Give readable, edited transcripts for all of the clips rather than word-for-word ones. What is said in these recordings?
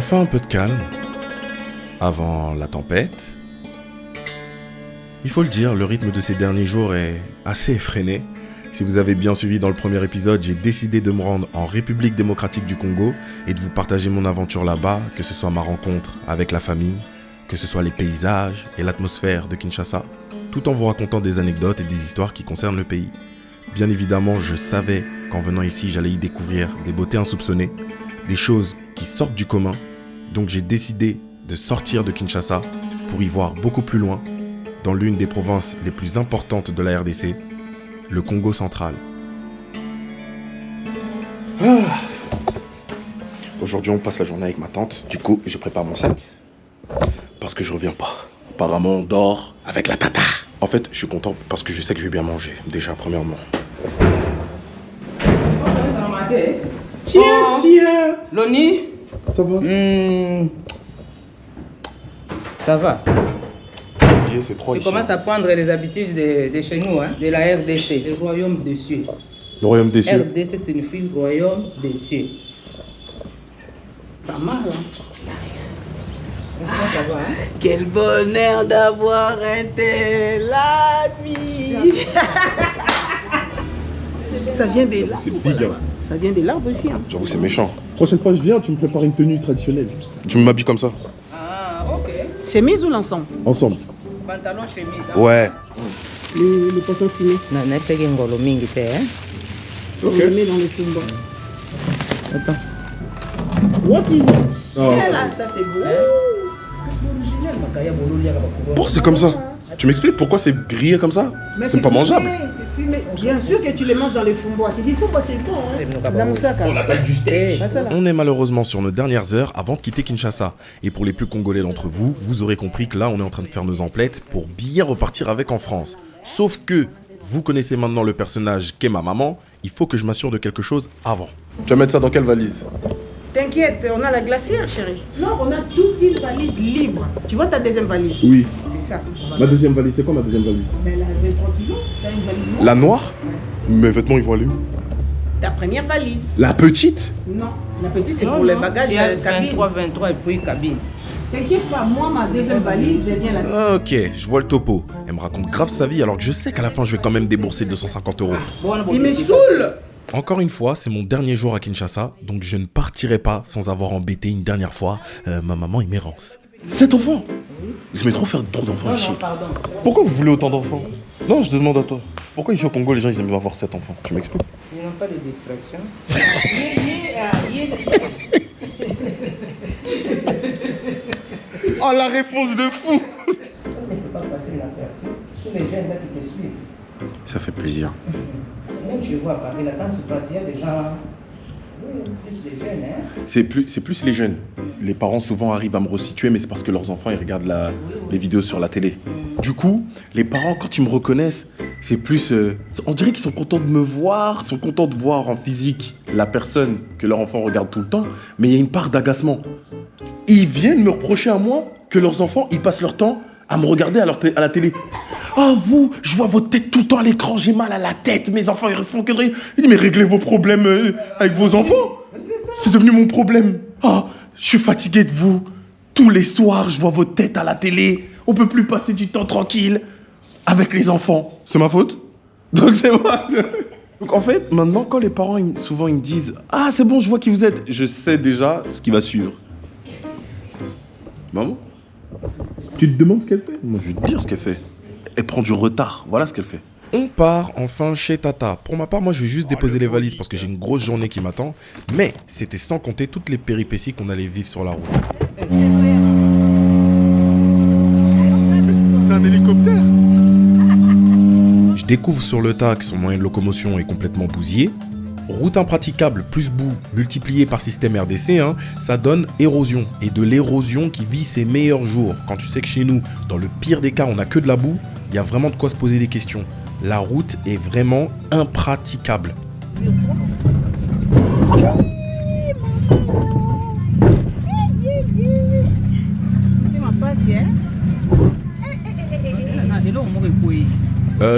Enfin un peu de calme, avant la tempête. Il faut le dire, le rythme de ces derniers jours est assez effréné. Si vous avez bien suivi dans le premier épisode, j'ai décidé de me rendre en République démocratique du Congo et de vous partager mon aventure là-bas, que ce soit ma rencontre avec la famille, que ce soit les paysages et l'atmosphère de Kinshasa, tout en vous racontant des anecdotes et des histoires qui concernent le pays. Bien évidemment, je savais qu'en venant ici, j'allais y découvrir des beautés insoupçonnées, des choses qui sortent du commun, donc j'ai décidé de sortir de Kinshasa pour y voir beaucoup plus loin, dans l'une des provinces les plus importantes de la RDC, le Congo central. Aujourd'hui, on passe la journée avec ma tante. Du coup, je prépare mon sac parce que je reviens pas. Apparemment, on dort avec la tata. En fait, je suis content parce que je sais que je vais bien manger, déjà, premièrement. Tiens. Loni? Ça va? Ça va. C'est trop Tu commences à prendre les habitudes de chez nous, hein, de la RDC, le royaume des cieux. Le royaume des cieux. RDC signifie royaume des cieux. Pas mal, hein? Ça va, hein? Quel bonheur d'avoir un tel ami. Ça vient des larmes. C'est big, hein. Ça vient des larmes aussi. Hein. J'avoue, c'est méchant. Prochaine fois que je viens, tu me prépares une tenue traditionnelle. Tu m'habilles comme ça? Ah, ok. Chemise ou l'ensemble? Ensemble. Pantalon, chemise. Hein? Ouais. Les poissons fumés. Non, n'est pas ngolo mingi te, hein? On le met dans les fumba. Attends. What is it? Oh. Là, ça c'est beau. Pourquoi c'est comme ça? Tu m'expliques pourquoi c'est grillé comme ça? Mais C'est pas fumé, mangeable. c'est fumé. Bien sûr que tu les manges dans les fumbois. Tu dis fumbois c'est bon. Hein? Dans mon sac. Oh, la taille du steak. Pas ça, là. On est malheureusement sur nos dernières heures avant de quitter Kinshasa. Et pour les plus congolais d'entre vous, vous aurez compris que là, on est en train de faire nos emplettes pour bien repartir avec en France. Sauf que, vous connaissez maintenant le personnage qu'est ma maman, il faut que je m'assure de quelque chose avant. Tu vas mettre ça dans quelle valise? T'inquiète, on a la glacière, chérie. Non, on a toute une valise libre. Tu vois ta deuxième valise? Oui. C'est ça. Ma deuxième valise, c'est quoi ma deuxième valise? Ben, la 23 kilos, t'as une valise noire. La noire? Mes vêtements, ils vont aller où? Ta première valise. La petite? Non, la petite, c'est pour les bagages cabine. 23 et puis cabine. T'inquiète pas, moi, ma deuxième valise devient la... Ok, je vois le topo. Elle me raconte grave sa vie alors que je sais qu'à la fin, je vais quand même débourser 250 €. Il me saoule. Encore une fois, c'est mon dernier jour à Kinshasa, donc je ne partirai pas sans avoir embêté une dernière fois ma maman et Mérance. 7 enfants? Je vais trop faire trop d'enfants ici. Non, pardon. Pourquoi vous voulez autant d'enfants? Non, je te demande à toi. Pourquoi ici au Congo, les gens ils aiment bien avoir 7 enfants? Tu m'expliques? Ils n'ont pas de distraction. Oh, la réponse de fou! Ça ne peut pas passer inaperçu. Tous les jeunes là qui te suivent. Ça fait plaisir. Même je vois à Paris, là, quand tu passes, il y a des gens. Oui, plus les jeunes, hein. C'est plus les jeunes. Les parents souvent arrivent à me resituer, mais c'est parce que leurs enfants ils regardent les vidéos sur la télé. Du coup, les parents, quand ils me reconnaissent, c'est plus... on dirait qu'ils sont contents de me voir, ils sont contents de voir en physique la personne que leur enfant regarde tout le temps, mais il y a une part d'agacement. Ils viennent me reprocher à moi que leurs enfants, ils passent leur temps à me regarder à la télé. Oh, vous, je vois votre tête tout le temps à l'écran, j'ai mal à la tête, mes enfants, ils font que de rire. Je dis, mais réglez vos problèmes avec vos enfants. C'est devenu mon problème. Oh, je suis fatigué de vous. Tous les soirs, je vois votre tête à la télé. On peut plus passer du temps tranquille avec les enfants. C'est ma faute? Donc c'est moi. Donc en fait, maintenant, quand les parents, souvent, ils me disent « Ah, c'est bon, je vois qui vous êtes », je sais déjà ce qui va suivre. Maman? Tu te demandes ce qu'elle fait? Moi, je vais te dire ce qu'elle fait. Elle prend du retard. Voilà ce qu'elle fait. On part enfin chez Tata. Pour ma part, moi, je vais juste déposer les valises parce que j'ai une grosse journée qui m'attend. Mais c'était sans compter toutes les péripéties qu'on allait vivre sur la route. C'est un hélicoptère. Je découvre sur le tas que son moyen de locomotion est complètement bousillé. Route impraticable plus boue multiplié par système RDC, ça donne érosion. Et de l'érosion qui vit ses meilleurs jours. Quand tu sais que chez nous, dans le pire des cas, on n'a que de la boue, il y a vraiment de quoi se poser des questions. La route est vraiment impraticable.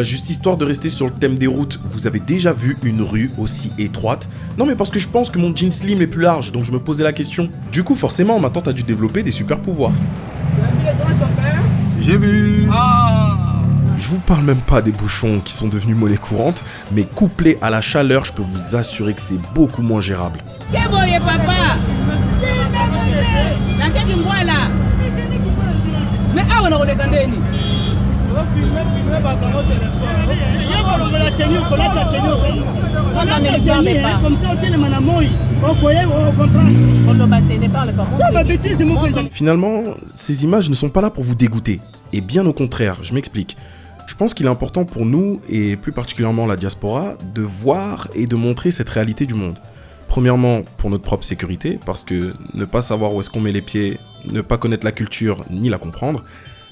Juste histoire de rester sur le thème des routes, vous avez déjà vu une rue aussi étroite? Non mais parce que je pense que mon jean slim est plus large, donc je me posais la question. Du coup forcément, ma tante a dû développer des super pouvoirs. J'ai vu. Je vous parle même pas des bouchons qui sont devenus monnaie courante, mais couplé à la chaleur, je peux vous assurer que c'est beaucoup moins gérable. Finalement, ces images ne sont pas là pour vous dégoûter, et bien au contraire, je m'explique. Je pense qu'il est important pour nous, et plus particulièrement la diaspora, de voir et de montrer cette réalité du monde. Premièrement, pour notre propre sécurité, parce que ne pas savoir où est-ce qu'on met les pieds, ne pas connaître la culture, ni la comprendre,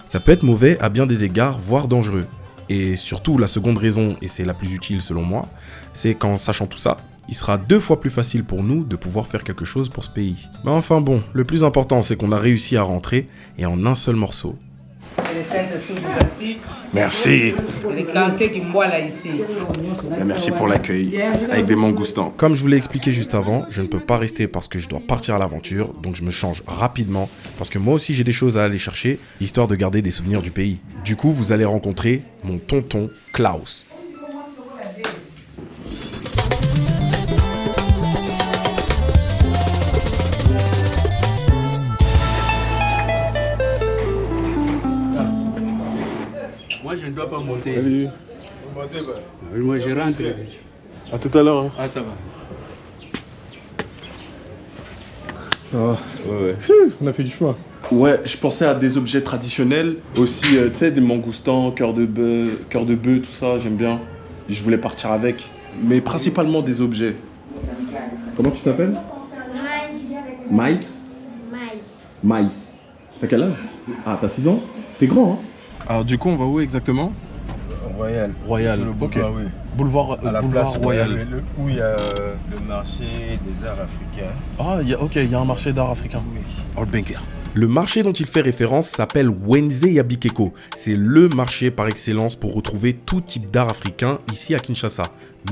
ça peut être mauvais à bien des égards, voire dangereux. Et surtout, la seconde raison, et c'est la plus utile selon moi, c'est qu'en sachant tout ça, il sera 2 fois plus facile pour nous de pouvoir faire quelque chose pour ce pays. Mais enfin bon, le plus important, c'est qu'on a réussi à rentrer, et en un seul morceau. Les Saint-Esprit vous assistent. Merci. Les quartiers qui boivent là ici. Merci pour l'accueil, avec des mangoustans. Comme je vous l'ai expliqué juste avant, je ne peux pas rester parce que je dois partir à l'aventure, donc je me change rapidement, parce que moi aussi j'ai des choses à aller chercher, histoire de garder des souvenirs du pays. Du coup, vous allez rencontrer mon tonton Klaus. Moi, je ne dois pas monter. Salut. Moi, je rentre. À tout à l'heure. Hein. Ah, ça va. Ça va. Ouais. On a fait du chemin. Ouais, je pensais à des objets traditionnels, aussi, tu sais, des mangoustans, cœur de bœuf, tout ça, j'aime bien. Je voulais partir avec, mais principalement des objets. Comment tu t'appelles? Maïs. Maïs. T'as quel âge? Ah, t'as 6 ans? T'es grand, hein? Alors du coup, on va où exactement? Royal. Royal, Sur le ok. boulevard, oui. Boulevard, À la boulevard place Royal. où il y a le marché des arts africains. Ah, il y a un marché d'art africain. Oui. All-Banker. Le marché dont il fait référence s'appelle Wenze Yabikeko. C'est le marché par excellence pour retrouver tout type d'art africain ici à Kinshasa.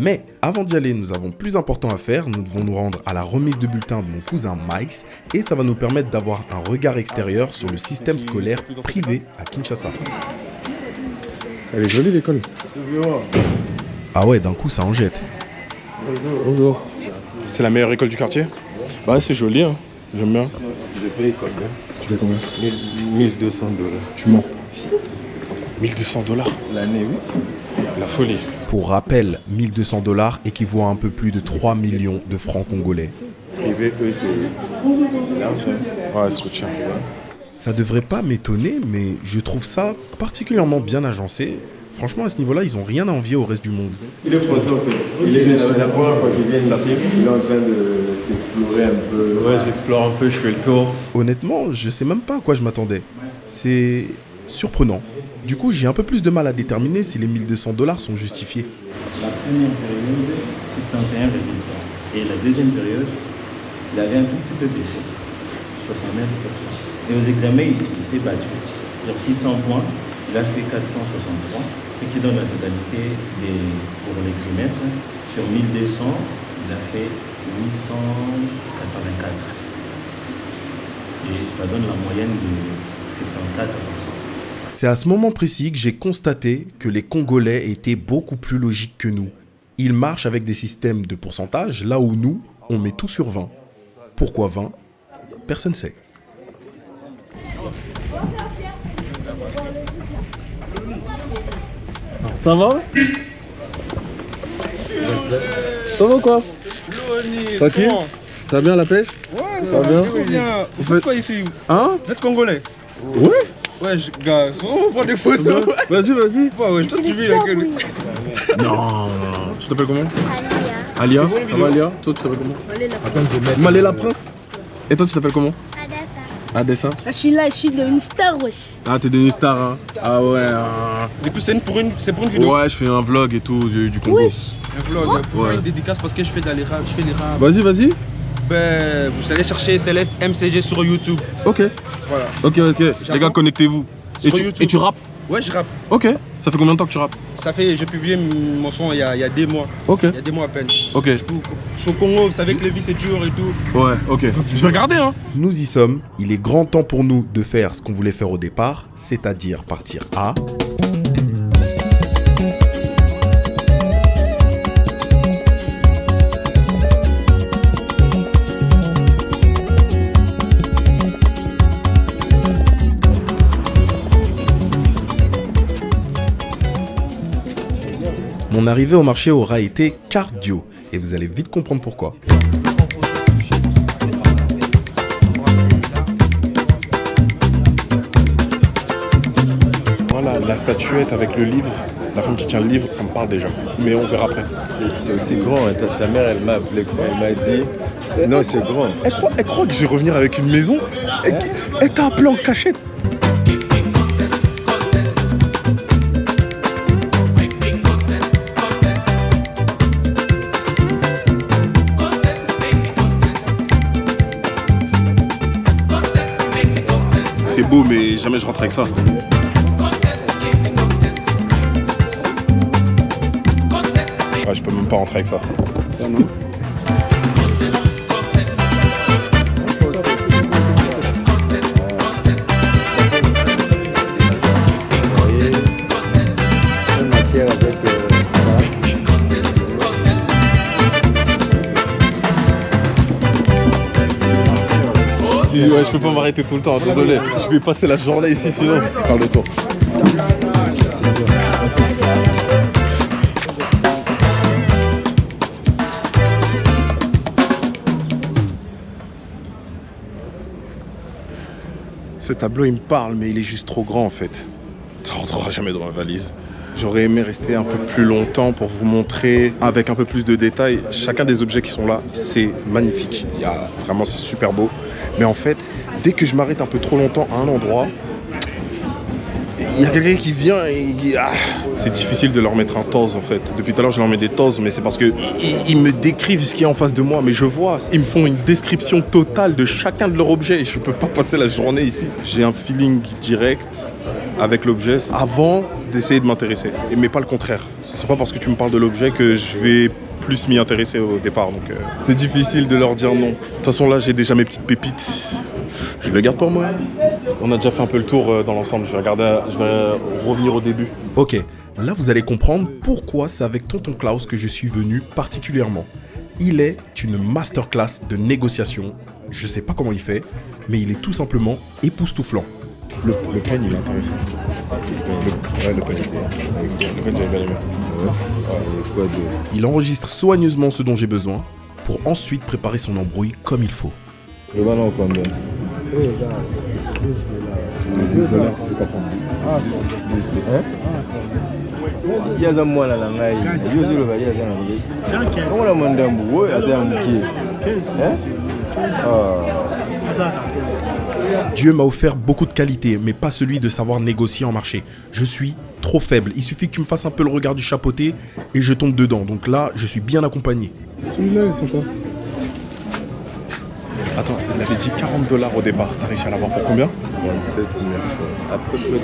Mais avant d'y aller, nous avons plus important à faire. Nous devons nous rendre à la remise de bulletin de mon cousin Maïs et ça va nous permettre d'avoir un regard extérieur sur le système scolaire privé à Kinshasa. Elle est jolie l'école. Ah ouais, d'un coup ça en jette. Bonjour. C'est la meilleure école du quartier? Bah c'est joli, hein. J'aime bien. Je paye combien? Tu fais combien? 1200 $. Tu mens. 1200 $. L'année, oui. La folie. Pour rappel, 1200 $ équivaut à un peu plus de 3 millions de francs congolais. Privé, eux, c'est l'argent. Ouais, ça coûte cher. Ça devrait pas m'étonner, mais je trouve ça particulièrement bien agencé. Franchement, à ce niveau-là, ils ont rien à envier au reste du monde. Il est français, en fait. Il est la première fois qu'il vient ici. Il est en train d'explorer un peu. Ouais, j'explore un peu, je fais le tour. Honnêtement, je sais même pas à quoi je m'attendais. C'est surprenant. Du coup, j'ai un peu plus de mal à déterminer si les 1200 $ sont justifiés. La première période, c'est 31,3. Et la deuxième période, il avait un tout petit peu baissé, 69%. Et aux examens, il s'est battu. Sur 600 points, il a fait 463, ce qui donne la totalité pour les trimestres. Sur 1200, il a fait 884. Et ça donne la moyenne de 74%. C'est à ce moment précis que j'ai constaté que les Congolais étaient beaucoup plus logiques que nous. Ils marchent avec des systèmes de pourcentage, là où nous, on met tout sur 20. Pourquoi 20? Personne ne sait. Ça va? Ça va quoi? Tranquille? Ça va bien la pêche? Ouais, ça va bien? Vous faites quoi ici? Hein? Vous êtes congolais? Ouais? Ouais, gars, on prend des photos. Vas-y. Ouais, toi tu vis la gueule. Non. Tu t'appelles comment? Alia. Alia? Ça va Alia? Toi tu t'appelles comment? Malé la Prince. Et toi tu t'appelles comment? Adessa. Je suis là, je suis devenue star, wesh. Ah, t'es devenu star, hein? Ah ouais. Du coup, c'est pour une vidéo. Ouais, je fais un vlog et tout du Congo. Wesh. Un vlog pour Ouais. faire une dédicace parce que je fais les rap. Vas-y. Ben, vous allez chercher Céleste MCG sur YouTube. Ok. Voilà. Ok. Les gars, connectez-vous. Sur YouTube. Et tu rappes? Ouais, je rappe. Ok, Ça fait combien de temps que tu rappes? Ça fait, j'ai publié mon son il y a des mois. Ok. Il y a des mois à peine. Ok. Du coup, je suis au Congo, vous savez que les vies c'est dur et tout. Ouais, ok. Je vais regarder, hein. Nous y sommes, il est grand temps pour nous de faire ce qu'on voulait faire au départ, c'est-à-dire partir à... Mon arrivée au marché aura été cardio, et vous allez vite comprendre pourquoi. Voilà, la statuette avec le livre, la femme qui tient le livre, ça me parle déjà. Mais on verra après. C'est aussi grand, hein. Ta mère, elle m'a appelé, elle m'a dit... Non, c'est grand. Elle croit que je vais revenir avec une maison. Elle t'a appelé en cachette. C'est beau, mais jamais je rentre avec ça. Ouais, je peux même pas rentrer avec ça. Ça non. Ouais, je peux pas m'arrêter tout le temps, désolé. Je vais passer la journée ici sinon. Faire le tour. Ce tableau, il me parle, mais il est juste trop grand en fait. Ça rentrera jamais dans ma valise. J'aurais aimé rester un peu plus longtemps pour vous montrer avec un peu plus de détails. Chacun des objets qui sont là, c'est magnifique. Vraiment, c'est super beau. Mais en fait, dès que je m'arrête un peu trop longtemps à un endroit, il y a quelqu'un qui vient et qui... C'est difficile de leur mettre un tose en fait. Depuis tout à l'heure, je leur mets des toses, mais c'est parce que ils me décrivent ce qu'il y a en face de moi. Mais je vois, ils me font une description totale de chacun de leurs objets. Et je peux pas passer la journée ici. J'ai un feeling direct avec l'objet avant d'essayer de m'intéresser. Mais pas le contraire. C'est pas parce que tu me parles de l'objet que je vais plus m'y intéresser au départ. Donc c'est difficile de leur dire non. De toute façon là, j'ai déjà mes petites pépites. Je les garde pour moi. On a déjà fait un peu le tour dans l'ensemble. Je vais revenir au début. Ok, là vous allez comprendre pourquoi c'est avec Tonton Klaus que je suis venu particulièrement. Il est une masterclass de négociation. Je sais pas comment il fait, mais il est tout simplement époustouflant. Le pen, il est intéressant. Le pen, j'avais bien aimé. Il enregistre soigneusement ce dont j'ai besoin pour ensuite préparer son embrouille comme il faut. Le ballon combien? 12 $, je comprends. Ah, 12 $. Il y a un mois là, Dieu m'a offert beaucoup de qualités, mais pas celui de savoir négocier en marché. Je suis trop faible. Il suffit que tu me fasses un peu le regard du chapeauté et je tombe dedans. Donc là, je suis bien accompagné. Celui-là, il sont quoi? Attends, il avait dit 40 $ au départ. T'as réussi à l'avoir pour combien? 27, après peut-être 12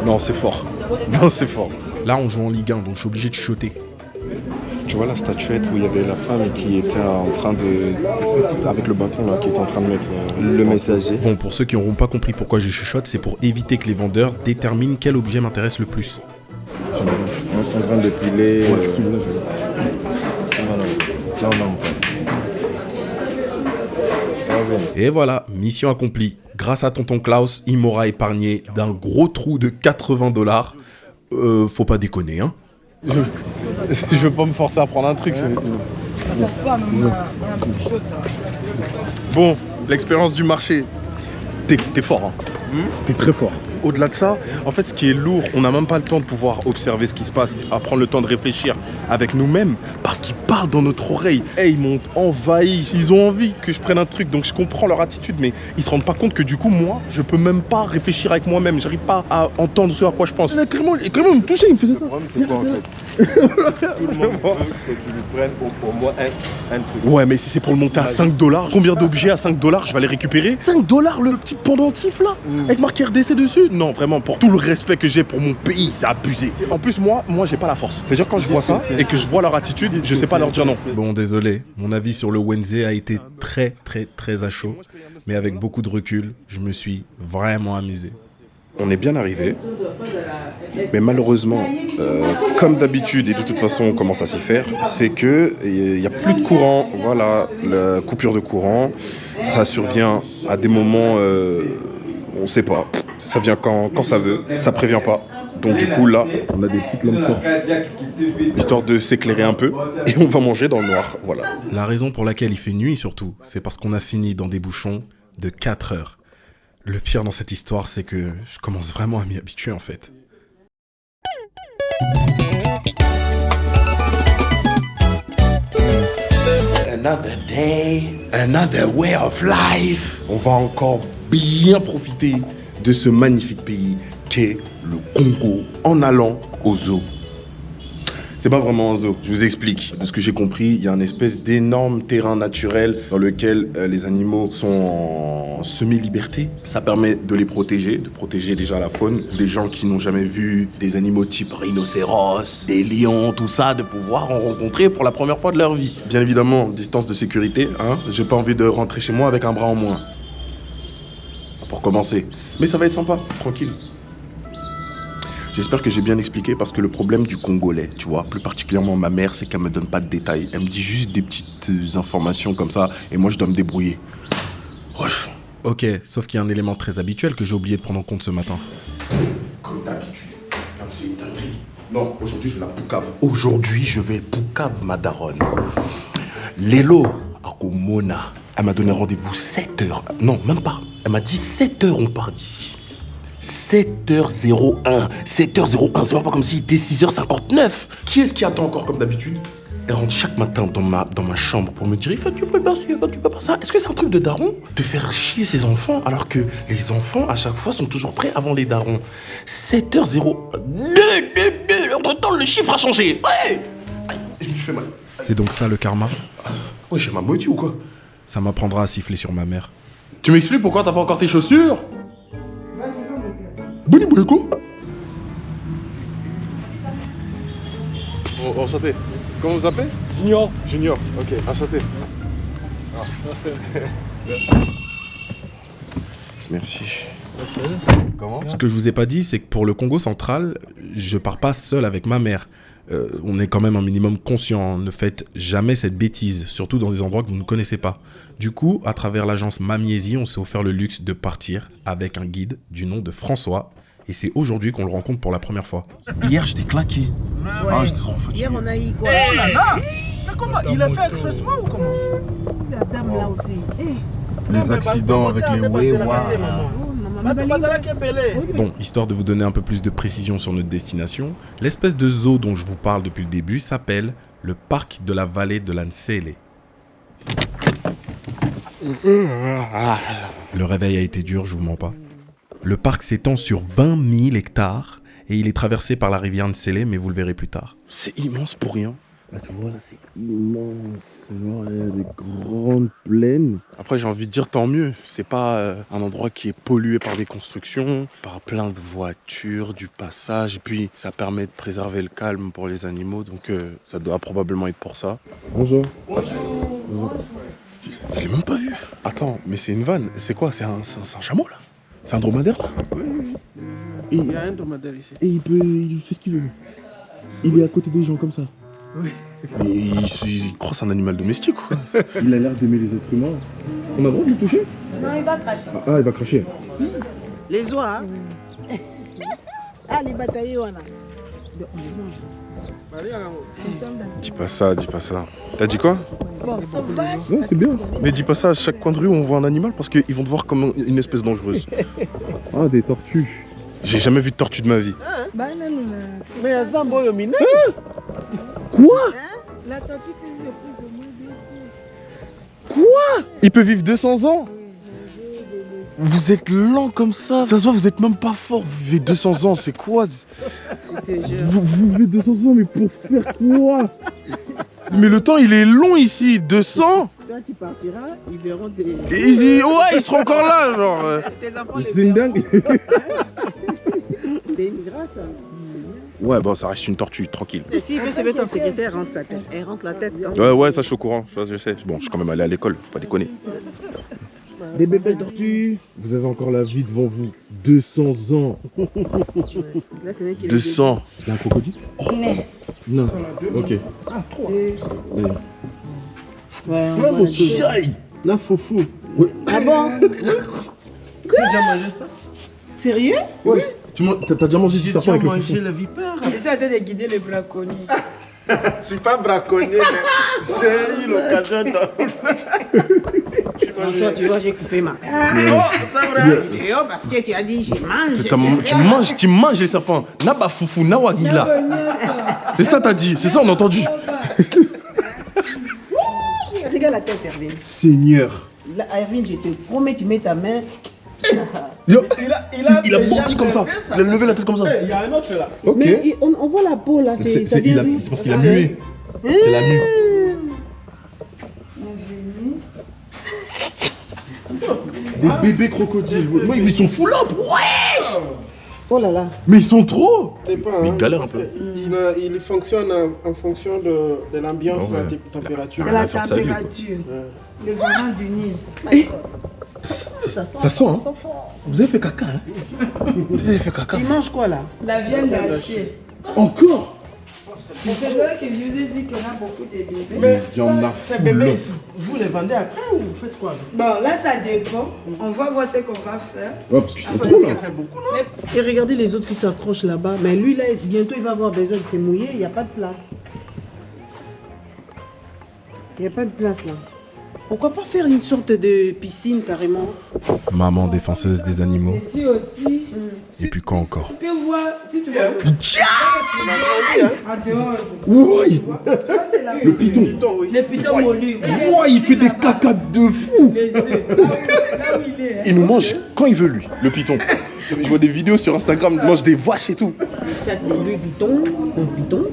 $. Non, c'est fort. Non, c'est fort. Là, on joue en Ligue 1, donc je suis obligé de chuchoter. Tu vois la statuette où il y avait la femme qui était en train de... avec le bâton là, qui était en train de mettre... le messager. Bon, pour ceux qui n'auront pas compris pourquoi je chuchote, c'est pour éviter que les vendeurs déterminent quel objet m'intéresse le plus. On est en train de piler... Et voilà, mission accomplie. Grâce à Tonton Klaus, il m'aura épargné d'un gros trou de 80 $. Faut pas déconner, hein. Je veux pas me forcer à prendre un truc. Bon, l'expérience du marché, t'es fort, hein. T'es très fort. Au-delà de ça, en fait, ce qui est lourd, on n'a même pas le temps de pouvoir observer ce qui se passe, à prendre le temps de réfléchir avec nous-mêmes, parce qu'ils parlent dans notre oreille. Ils m'ont envahi, ils ont envie que je prenne un truc, donc je comprends leur attitude, mais ils se rendent pas compte que du coup, moi, je peux même pas réfléchir avec moi-même, j'arrive pas à entendre ce à quoi je pense. Carrément, il me touchait, il me faisait ça. Le problème, c'est quoi en fait? Tout le monde veut que tu lui prennes au moins un truc. Ouais, mais si c'est pour le monter à 5 $, combien d'objets à 5 $, je vais les récupérer? 5 $, le petit pendentif là, avec marqué RDC dessus. non, vraiment, pour tout le respect que j'ai pour mon pays, c'est abusé. En plus, moi, j'ai pas la force. C'est-à-dire, quand je vois ça et que je vois leur attitude, je sais pas leur dire non. Bon, désolé, mon avis sur le Wednesday a été très à chaud. Mais avec beaucoup de recul, je me suis vraiment amusé. On est bien arrivé, mais malheureusement, comme d'habitude, et de toute façon on commence à s'y faire, c'est que il n'y a plus de courant, voilà, la coupure de courant, ça survient à des moments, on sait pas, ça vient quand ça veut, ça prévient pas. Donc du coup là, on a des petites lampes torches, histoire de s'éclairer un peu, et on va manger dans le noir, voilà. La raison pour laquelle il fait nuit surtout, c'est parce qu'on a fini dans des bouchons de 4 heures. Le pire dans cette histoire, c'est que je commence vraiment à m'y habituer en fait. Another day, another way of life. On va encore bien profiter de ce magnifique pays qu'est le Congo en allant au zoo. C'est pas vraiment un zoo, je vous explique. De ce que j'ai compris, il y a une espèce d'énorme terrain naturel dans lequel les animaux sont en semi-liberté. Ça permet de les protéger, de protéger déjà la faune. Des gens qui n'ont jamais vu des animaux type rhinocéros, des lions, tout ça, de pouvoir en rencontrer pour la première fois de leur vie. Bien évidemment, distance de sécurité, hein. J'ai pas envie de rentrer chez moi avec un bras en moins. Pour commencer. Mais ça va être sympa, tranquille. J'espère que j'ai bien expliqué parce que le problème du Congolais, tu vois, plus particulièrement ma mère, c'est qu'elle me donne pas de détails. Elle me dit juste des petites informations comme ça et moi je dois me débrouiller. Wesh. Ok, sauf qu'il y a un élément très habituel que j'ai oublié de prendre en compte ce matin. Comme d'habitude. Non, c'est une dinguerie. Non, aujourd'hui je vais la poucave. Aujourd'hui je vais poucave ma daronne. Lélo Akomona. Elle m'a donné rendez-vous 7h. Non, même pas. Elle m'a dit 7h on part d'ici. 7h01. 7h01, c'est pas comme s'il était 6h59. Qui est-ce qui attend encore comme d'habitude? Elle rentre chaque matin dans ma chambre pour me dire il faut que tu prépares ça, il faut que tu prépares ça. Est-ce que c'est un truc de daron de faire chier ses enfants alors que les enfants à chaque fois sont toujours prêts avant les darons? 7h02. Entre-temps, le chiffre a changé. Ouais. Aïe, je me suis fait mal. C'est donc ça le karma? Ouais, j'ai ma maudit ou quoi? Ça m'apprendra à siffler sur ma mère. Tu m'expliques pourquoi t'as pas encore tes chaussures? Bonnie Bouleko. Enchanté. Comment vous appelez? Junior. Junior, ok, enchanté. Merci. Comment? Ce que je vous ai pas dit, c'est que pour le Congo central, je pars pas seul avec ma mère. On est quand même un minimum conscient. Ne faites jamais cette bêtise, surtout dans des endroits que vous ne connaissez pas. Du coup, à travers l'agence Mamiesi, on s'est offert le luxe de partir avec un guide du nom de François. Et c'est aujourd'hui qu'on le rencontre pour la première fois. Hier, j'étais claqué. Ouais. Ah, j'étais trop fatigué. Hier, on a eu quoi? Oh là là! Mais comment? Il a fait expressement ou comment? La dame là aussi. Les accidents avec les Wewa. Bon, histoire de vous donner un peu plus de précision sur notre destination, l'espèce de zoo dont je vous parle depuis le début s'appelle le parc de la vallée de la Nsele. Le réveil a été dur, je vous mens pas. Le parc s'étend sur 20 000 hectares et il est traversé par la rivière Nsele, mais vous le verrez plus tard. C'est immense pour rien. Là, tu vois, là, c'est immense. Genre, il y a des grandes plaines. Après, j'ai envie de dire tant mieux. C'est pas un endroit qui est pollué par des constructions, par plein de voitures, du passage. Et puis, ça permet de préserver le calme pour les animaux. Donc, ça doit probablement être pour ça. Bonjour. Bonjour. Je l'ai même pas vu. Attends, mais c'est une vanne. C'est quoi? C'est un chameau, là? C'est un dromadaire, là? Oui. Il y a un dromadaire ici. Et il fait ce qu'il veut. Il est à côté des gens comme ça. Oui. Mais il croit que c'est un animal domestique, quoi. Il a l'air d'aimer les êtres humains. On a le droit de le toucher? Non, il va cracher. Ah, il va cracher. Les oies, hein? Ah, les batailles, on a. On les mange. Dis pas ça, dis pas ça. T'as dit quoi? Bon, sauvage. Ouais, c'est bien. Mais dis pas ça à chaque coin de rue où on voit un animal parce qu'ils vont te voir comme une espèce dangereuse. Ah, des tortues. J'ai jamais vu de tortue de ma vie. Bah, non, non, non. Mais il y a Zambo Yomine. Quoi? La tortue que j'ai prise au moins 200. Quoi? Il peut vivre 200 ans? Vous êtes lent comme ça. Ça se voit, vous êtes même pas fort. Vous vivez 200 ans, c'est quoi? Vous vivez 200 ans, mais pour faire quoi? Mais le temps, il est long ici. 200? Toi, tu partiras, ils verront des... Ouais, ils seront encore là, genre. Tes enfants, les C'est une dingue. bébé, grâce à... Ouais, bon, ça reste une tortue, tranquille. Et s'il veut se mettre en secrétaire, rentre sa tête. Elle rentre la tête. Quand Ouais, ça je suis au courant, ça, je sais. Bon, je suis quand même allé à l'école, faut pas déconner. Des bébés tortues. Vous avez encore la vie devant vous. 200 ans. Là, c'est vrai qu'il est 200. Il y a un crocodile? Non. Ok. Ah, 3. Ouais, on Là, voit mon la chiaille. Là, foufou. Ah bon? Tu as déjà mangé ça? Sérieux? Ouais. T'as déjà mangé du J'ai serpent déjà avec le mangé foufou? la vipère. J'essaie en train de guider les braconniers. Je suis pas braconnier, mais j'ai eu l'occasion de... François, tu vois, j'ai coupé ma Oh, c'est vrai. vidéo parce que tu as dit j'ai mangé. Tu manges les serpents. Naba foufou, nawagila. C'est ça t'as dit, c'est ça on a entendu. Regarde la tête, Erwin. Seigneur. Là, Erwin, je te promets, tu mets ta main. Yo, Il a il a déjà mordu comme ça. fait Il a levé la tête comme ça. Il y a un autre là. Ok. Mais on voit la peau là, c'est ça vient d'où? C'est parce qu'il a mué. C'est la mue. Des bébés crocodiles. Moi, ils sont fous là. Ouais. Oh là là. Mais ils sont trop. C'est pas, Mais il galère un peu. Il fonctionne en fonction de l'ambiance, Ah ouais. la température. À la faire sa vie, quoi. température. Les enfants du Nil. Ça sent, Ça sent, hein. fort. Vous avez fait caca, hein? Vous avez fait caca. Tu manges quoi là? La viande hachée. Encore? C'est ça que je vous ai dit qu'on a beaucoup de bébés. Mais Il y en a ces fou, bébés, là. vous les vendez après ou vous faites quoi? Bon, là, ça dépend. On va voir ce qu'on va faire. Ouais, parce qu'ils sont Parce trop que là. ça fait beaucoup, non? Et regardez les autres qui s'accrochent là-bas. Mais lui là, bientôt il va avoir besoin de se mouiller. Il n'y a pas de place. Il n'y a pas de place là. Pourquoi pas faire une sorte de piscine carrément? Maman défenseuse des animaux. Et tu aussi. Et puis quoi encore? Tu peux voir, si tu veux. En dehors. Ouais. Tu vois, c'est la Le python. Oui. Le python mollu. Ouais, il fait des caca de fou. Les œufs. Là où il est. hein. Il nous mange quand il veut lui, le python. Je vois des vidéos sur Instagram, il mange des vaches et tout. Le sac de Louis Vuitton, un python.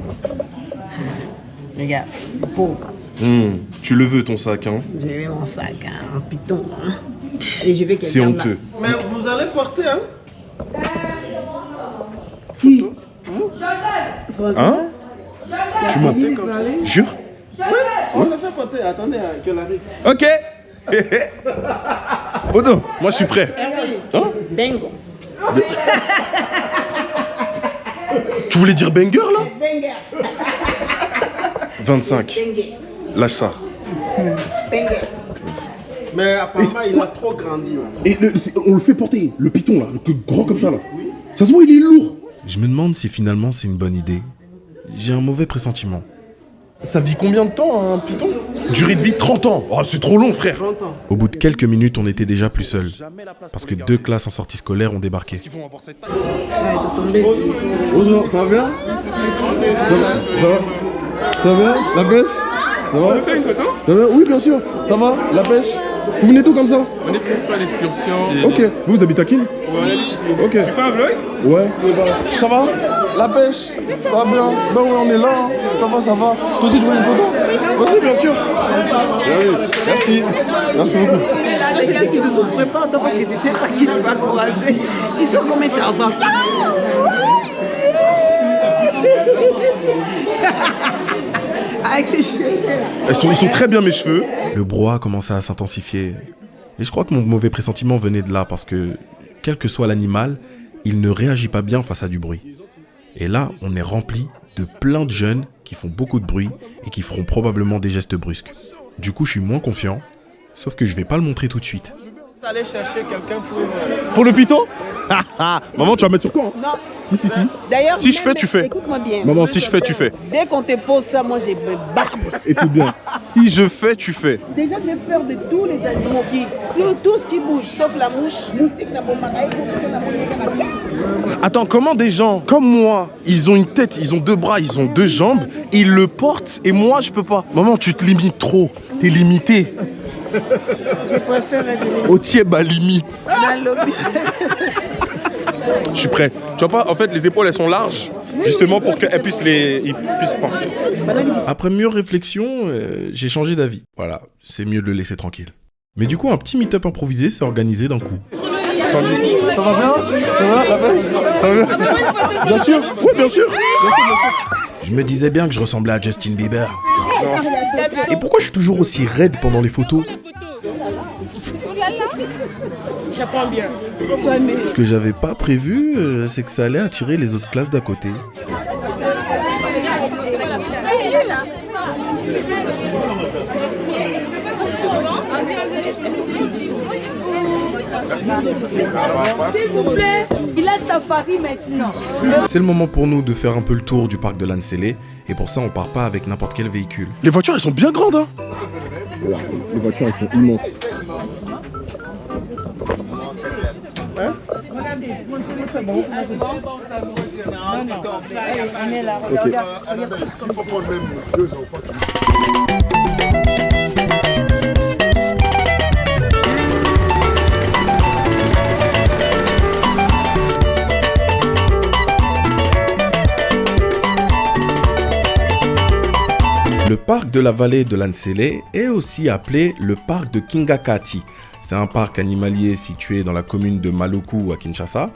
Regarde, pauvre. Tu le veux ton sac, hein? J'ai mis mon sac, hein, un python. Hein. Et je vais C'est honteux. Mais vous allez porter, hein? Qui? Hein? Tu Tu m'as m'as dit de parler? Jure? On l'a fait porter, attendez qu'elle arrive. Ok. Bodo, moi je suis prêt. Hein? Bingo. Tu voulais dire banger là? Banger. 25. Banger. Lâche ça. Banger. Mais apparemment, il a trop grandi. Là. Et on le fait porter, le python là, le grand comme ça là. Ça se voit, il est lourd. Je me demande si finalement c'est une bonne idée. J'ai un mauvais pressentiment. Ça vit combien de temps un python? Durée de vie 30 ans. Oh, c'est trop long, frère. 30 ans. Au bout de quelques minutes, on était déjà plus seuls. Parce que 2 classes en sortie scolaire ont débarqué. Ils vont avoir cette taille. Ouais, t'es tombé. Bonjour, ça va bien? Ça va bien? La pêche? Ça va? Ça va? Oui, bien sûr. Ça va? La pêche? Vous venez d'où comme ça? On est venu faire l'excursion. Ok. Vous habitez à Kin? Ok. Tu fais un vlog? Ouais. Ça va? La pêche? Ça va bien? Ben ouais, on est là. Hein. Ça va, ça va. Toi aussi, tu veux une photo? Vas-y, bien sûr. Merci. Merci beaucoup. C'est quelqu'un qui te prépare, toi, parce que tu sais pas qui tu vas croiser. Tu sais combien Tarzan. Avec tes cheveux là. Ils sont très bien mes cheveux. Le brouhaha commençait à s'intensifier. Et je crois que mon mauvais pressentiment venait de là parce que, quel que soit l'animal, il ne réagit pas bien face à du bruit. Et là, on est rempli de plein de jeunes qui font beaucoup de bruit et qui feront probablement des gestes brusques. Du coup, je suis moins confiant, sauf que je vais pas le montrer tout de suite. Allez chercher quelqu'un Pour le python? Maman, tu vas mettre sur quoi? Non. Si. D'ailleurs, Si je fais, tu fais. Écoute-moi bien. Maman, si je fais, tu fais. Dès qu'on te pose ça, moi je me barbe. Écoute bien. Si je fais, tu fais. Déjà, j'ai peur de tous les animaux tout ce qui bouge, sauf la mouche. Moustique, la bombe, Attends, comment des gens comme moi, ils ont une tête, ils ont 2 bras, ils ont 2 jambes, ils le portent et moi je peux pas. Maman, tu te limites trop. T'es limité. Je préfère être Au tiers, bah limite. dans lobby. Je suis prêt. Tu vois pas, en fait, les épaules elles sont larges, justement pour qu'elles puissent ils puissent porter. Après mûre réflexion, j'ai changé d'avis. Voilà, c'est mieux de le laisser tranquille. Mais du coup, un petit meet-up improvisé s'est organisé d'un coup. Tendu. Ça va bien? Ça va, la pêche? Ça va bien? Bien sûr, oui, bien sûr. Bien sûr, bien sûr. Je me disais bien que je ressemblais à Justin Bieber. Et pourquoi je suis toujours aussi raide pendant les photos? J'apprends bien. Ce que j'avais pas prévu, c'est que ça allait attirer les autres classes d'à côté. S'il vous plaît, il a safari maintenant. C'est le moment pour nous de faire un peu le tour du parc de l'Ansele. Et pour ça, on part pas avec n'importe quel véhicule. Les voitures, elles sont bien grandes, hein. Voilà, les voitures, elles sont immenses. Hein? On est là, Ok. Il faut prendre même 2 enfants. Le parc de la vallée de l'Ansele est aussi appelé le parc de Kingakati. C'est un parc animalier situé dans la commune de Maloku à Kinshasa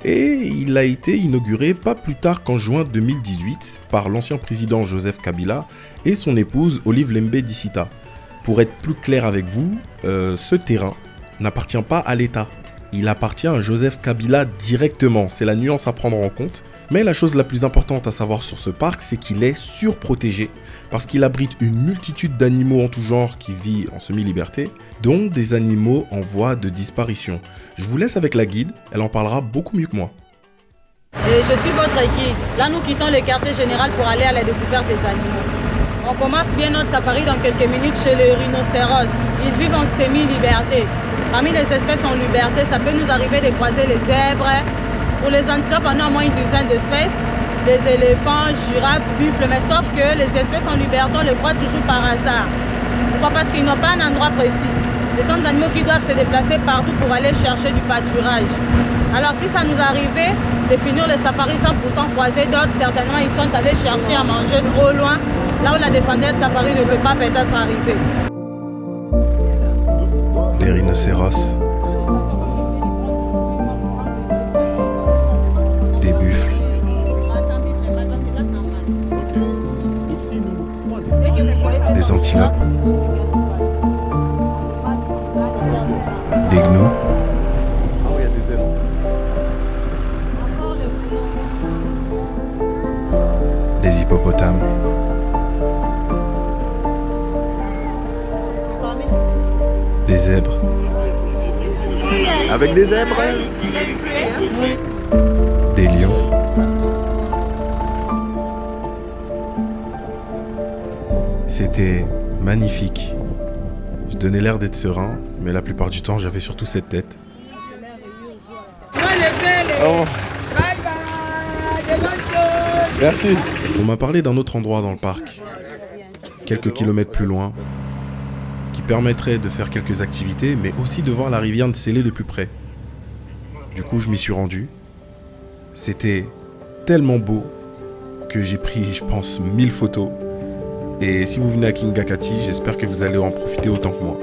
et il a été inauguré pas plus tard qu'en juin 2018 par l'ancien président Joseph Kabila et son épouse Olive Lembe Dissita. Pour être plus clair avec vous, ce terrain n'appartient pas à l'État. Il appartient à Joseph Kabila directement, c'est la nuance à prendre en compte. Mais la chose la plus importante à savoir sur ce parc, c'est qu'il est surprotégé parce qu'il abrite une multitude d'animaux en tout genre qui vivent en semi-liberté, dont des animaux en voie de disparition. Je vous laisse avec la guide, elle en parlera beaucoup mieux que moi. Et je suis votre guide. Là, nous quittons le quartier général pour aller à la découverte des animaux. On commence bien notre safari dans quelques minutes chez les rhinocéros. Ils vivent en semi-liberté. Parmi les espèces en liberté, ça peut nous arriver de croiser les zèbres. Pour les antilopes, on a au moins une dizaine d'espèces. Les éléphants, girafes, buffles, mais sauf que les espèces en liberté, on les croit toujours par hasard. Pourquoi? Parce qu'ils n'ont pas un endroit précis. Ce sont des animaux qui doivent se déplacer partout pour aller chercher du pâturage. Alors si ça nous arrivait de finir le safari sans pourtant croiser d'autres, certainement ils sont allés chercher à manger trop loin, là où la défendeur de safari ne peut pas peut-être arriver. Les rhinocéros. Des buffles. Des antilopes. Des gnous. Ah oui, il y a des zèbres. Des hippopotames. Des zèbres. Avec des zèbres? Des lions. C'était magnifique. Je donnais l'air d'être serein, mais la plupart du temps, j'avais surtout cette tête. Oh. Merci. On m'a parlé d'un autre endroit dans le parc, quelques kilomètres plus loin, qui permettrait de faire quelques activités, mais aussi de voir la rivière Nsele de plus près. Du coup, je m'y suis rendu. C'était tellement beau que j'ai pris, je pense, 1000 photos. Et si vous venez à Kingakati, j'espère que vous allez en profiter autant que moi.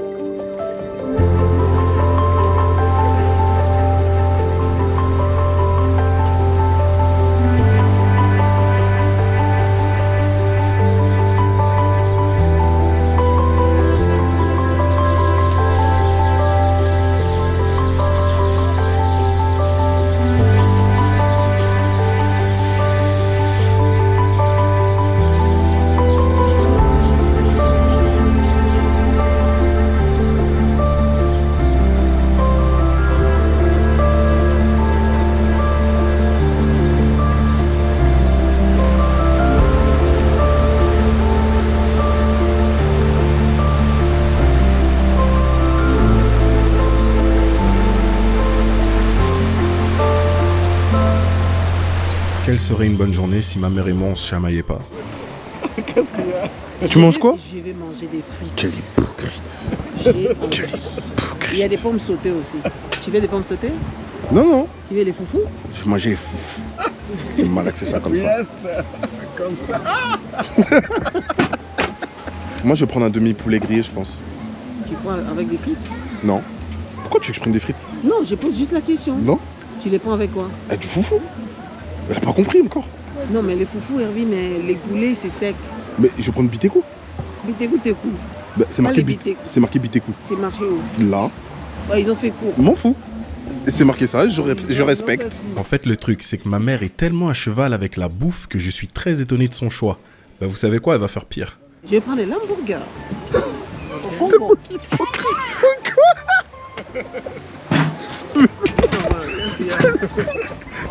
Quelle serait une bonne journée si ma mère et moi on se chamaillait pas? Qu'est-ce qu'il y a? Tu manges quoi? Je vais manger des frites. Quelle hypocrite. Il y a des pommes sautées aussi. Tu veux des pommes sautées? Non, non. Tu veux les foufous? Je mangeais les foufous. J'ai malaxé ça comme ça. Yes, comme ça. Moi, je vais prendre un demi-poulet grillé, je pense. Tu prends avec des frites? Non. Pourquoi tu veux que je prenne des frites? Non, je pose juste la question. Non. Tu les prends avec quoi? Avec du foufou. Elle a pas compris encore. Non, mais les foufous, Hervine, les goulets, c'est sec. Mais je vais prendre Bitécou. Bitécou, t'es cool. Bah, c'est marqué Bitécou. C'est marqué où? Là. Ouais, ils ont fait court. M'en fous. C'est marqué ça, je respecte. En fait, le truc, c'est que ma mère est tellement à cheval avec la bouffe que je suis très étonné de son choix. Bah, vous savez quoi, elle va faire pire. Je vais prendre les hamburgers.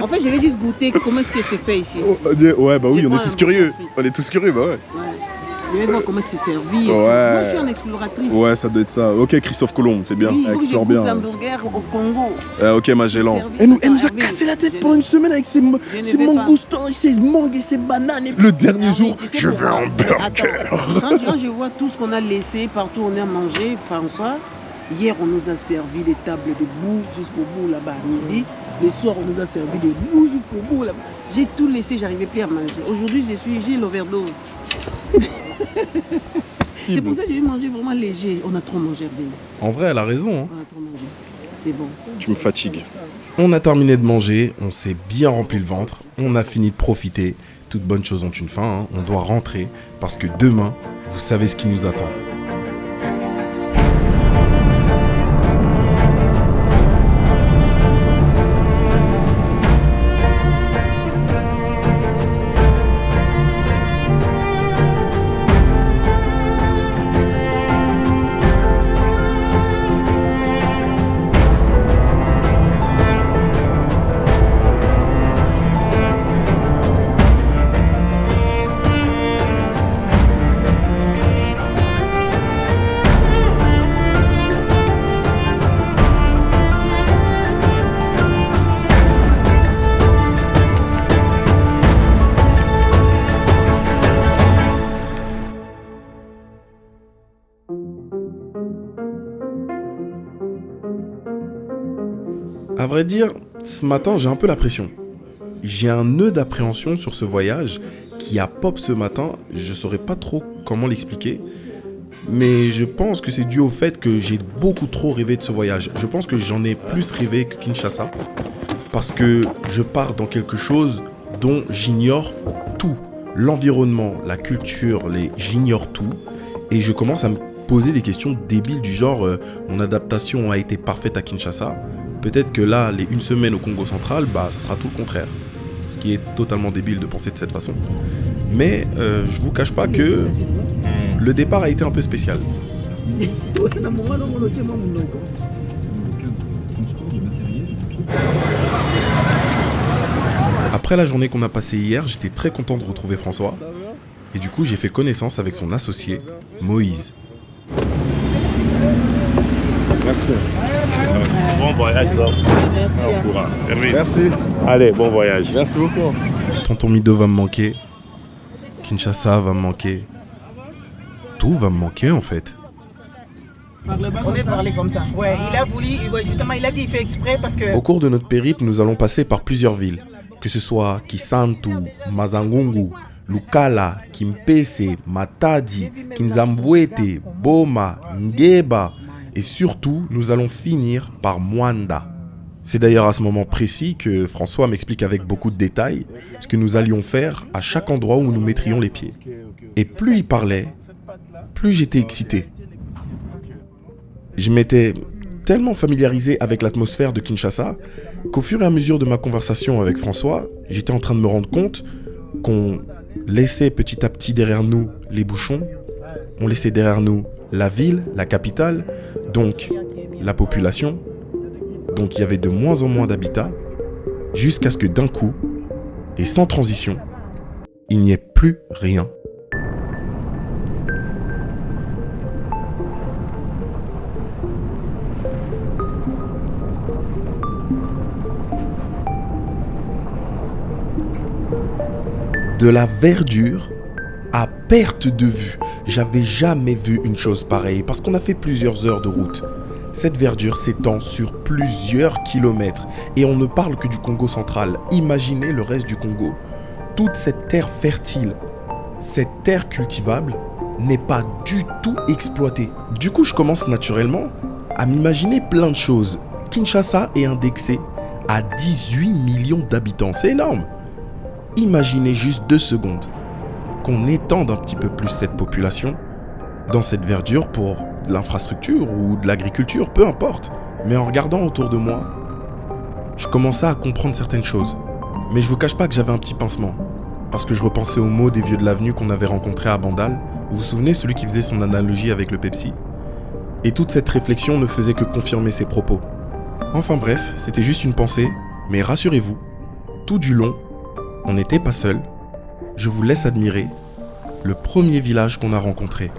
En fait, je vais juste goûter comment est-ce que c'est fait ici. Ouais, bah oui, on est tous curieux. On est tous curieux, bah ouais. Je vais voir comment c'est servi. Ouais. Moi, je suis une exploratrice. Ouais, ça doit être ça. Ok, Christophe Colomb, c'est bien. Oui, elle explore bien. l'hamburger au Congo. Ok, Magellan. Elle nous a cassé la tête pendant une semaine avec ses mangoustons, ses mangues et ses bananes. Le dernier jour, je veux un burger. Quand je vois tout ce qu'on a laissé partout, on a mangé, François. Hier, on nous a servi des tables de boue jusqu'au bout là-bas à midi. Le soir, on nous a servi des boue jusqu'au bout là-bas. J'ai tout laissé, j'arrivais plus à manger. Aujourd'hui, j'ai l'overdose. C'est pour ça que j'ai mangé vraiment léger. On a trop mangé, Hervine. En vrai, elle a raison. Hein. On a trop mangé. C'est bon. Tu me fatigues. On a terminé de manger, on s'est bien rempli le ventre, on a fini de profiter. Toutes bonnes choses ont une fin, hein. On doit rentrer parce que demain, vous savez ce qui nous attend. À vrai dire, ce matin, j'ai un peu la pression. J'ai un nœud d'appréhension sur ce voyage qui a pop ce matin. Je saurais pas trop comment l'expliquer. Mais je pense que c'est dû au fait que j'ai beaucoup trop rêvé de ce voyage. Je pense que j'en ai plus rêvé que Kinshasa. Parce que je pars dans quelque chose dont j'ignore tout. L'environnement, la culture, j'ignore tout. Et je commence à me poser des questions débiles du genre mon adaptation a été parfaite à Kinshasa. Peut-être que là, les une semaine au Congo central, ça sera tout le contraire. Ce qui est totalement débile de penser de cette façon. Mais je vous cache pas que le départ a été un peu spécial. Après la journée qu'on a passée hier, j'étais très content de retrouver François. Et du coup, j'ai fait connaissance avec son associé, Moïse. Merci. Bon voyage, Merci. Allez, bon voyage. Merci beaucoup. Tonton Mido va me manquer. Kinshasa va me manquer. Tout va me manquer en fait. On est parlé comme ça. Ouais, il a voulu, justement, il a dit, il fait exprès parce que... Au cours de notre périple, nous allons passer par plusieurs villes. Que ce soit Kisantu, Mazangungu, Lukala, Kimpese, Matadi, Kinzambwete, Boma, Ngeba... Et surtout, nous allons finir par Mwanda. C'est d'ailleurs à ce moment précis que François m'explique avec beaucoup de détails ce que nous allions faire à chaque endroit où nous mettrions les pieds. Et plus il parlait, plus j'étais excité. Je m'étais tellement familiarisé avec l'atmosphère de Kinshasa qu'au fur et à mesure de ma conversation avec François, j'étais en train de me rendre compte qu'on laissait petit à petit derrière nous les bouchons, on laissait derrière nous la ville, la capitale, donc la population, donc il y avait de moins en moins d'habitats, jusqu'à ce que d'un coup, et sans transition, il n'y ait plus rien. De la verdure à perte de vue. J'avais jamais vu une chose pareille parce qu'on a fait plusieurs heures de route. Cette verdure s'étend sur plusieurs kilomètres et on ne parle que du Congo central. Imaginez le reste du Congo. Toute cette terre fertile, cette terre cultivable n'est pas du tout exploitée. Du coup, je commence naturellement à m'imaginer plein de choses. Kinshasa est indexé à 18 millions d'habitants. C'est énorme. Imaginez juste 2 secondes qu'on étende un petit peu plus cette population dans cette verdure pour de l'infrastructure ou de l'agriculture, peu importe. Mais en regardant autour de moi, je commençais à comprendre certaines choses. Mais je vous cache pas que j'avais un petit pincement. Parce que je repensais aux mots des vieux de l'avenue qu'on avait rencontrés à Bandal. Vous vous souvenez, celui qui faisait son analogie avec le Pepsi? Et toute cette réflexion ne faisait que confirmer ses propos. Enfin bref, c'était juste une pensée. Mais rassurez-vous, tout du long, on n'était pas seuls. Je vous laisse admirer le premier village qu'on a rencontré.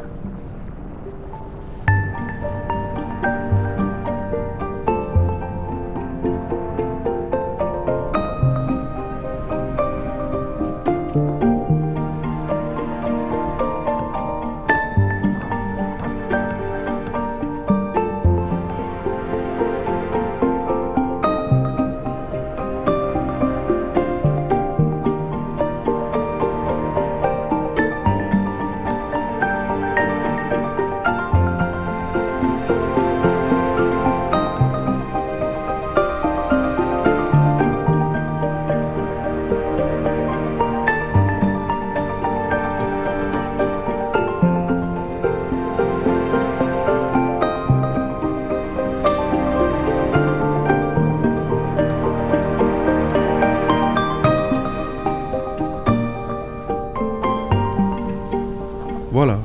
Voilà.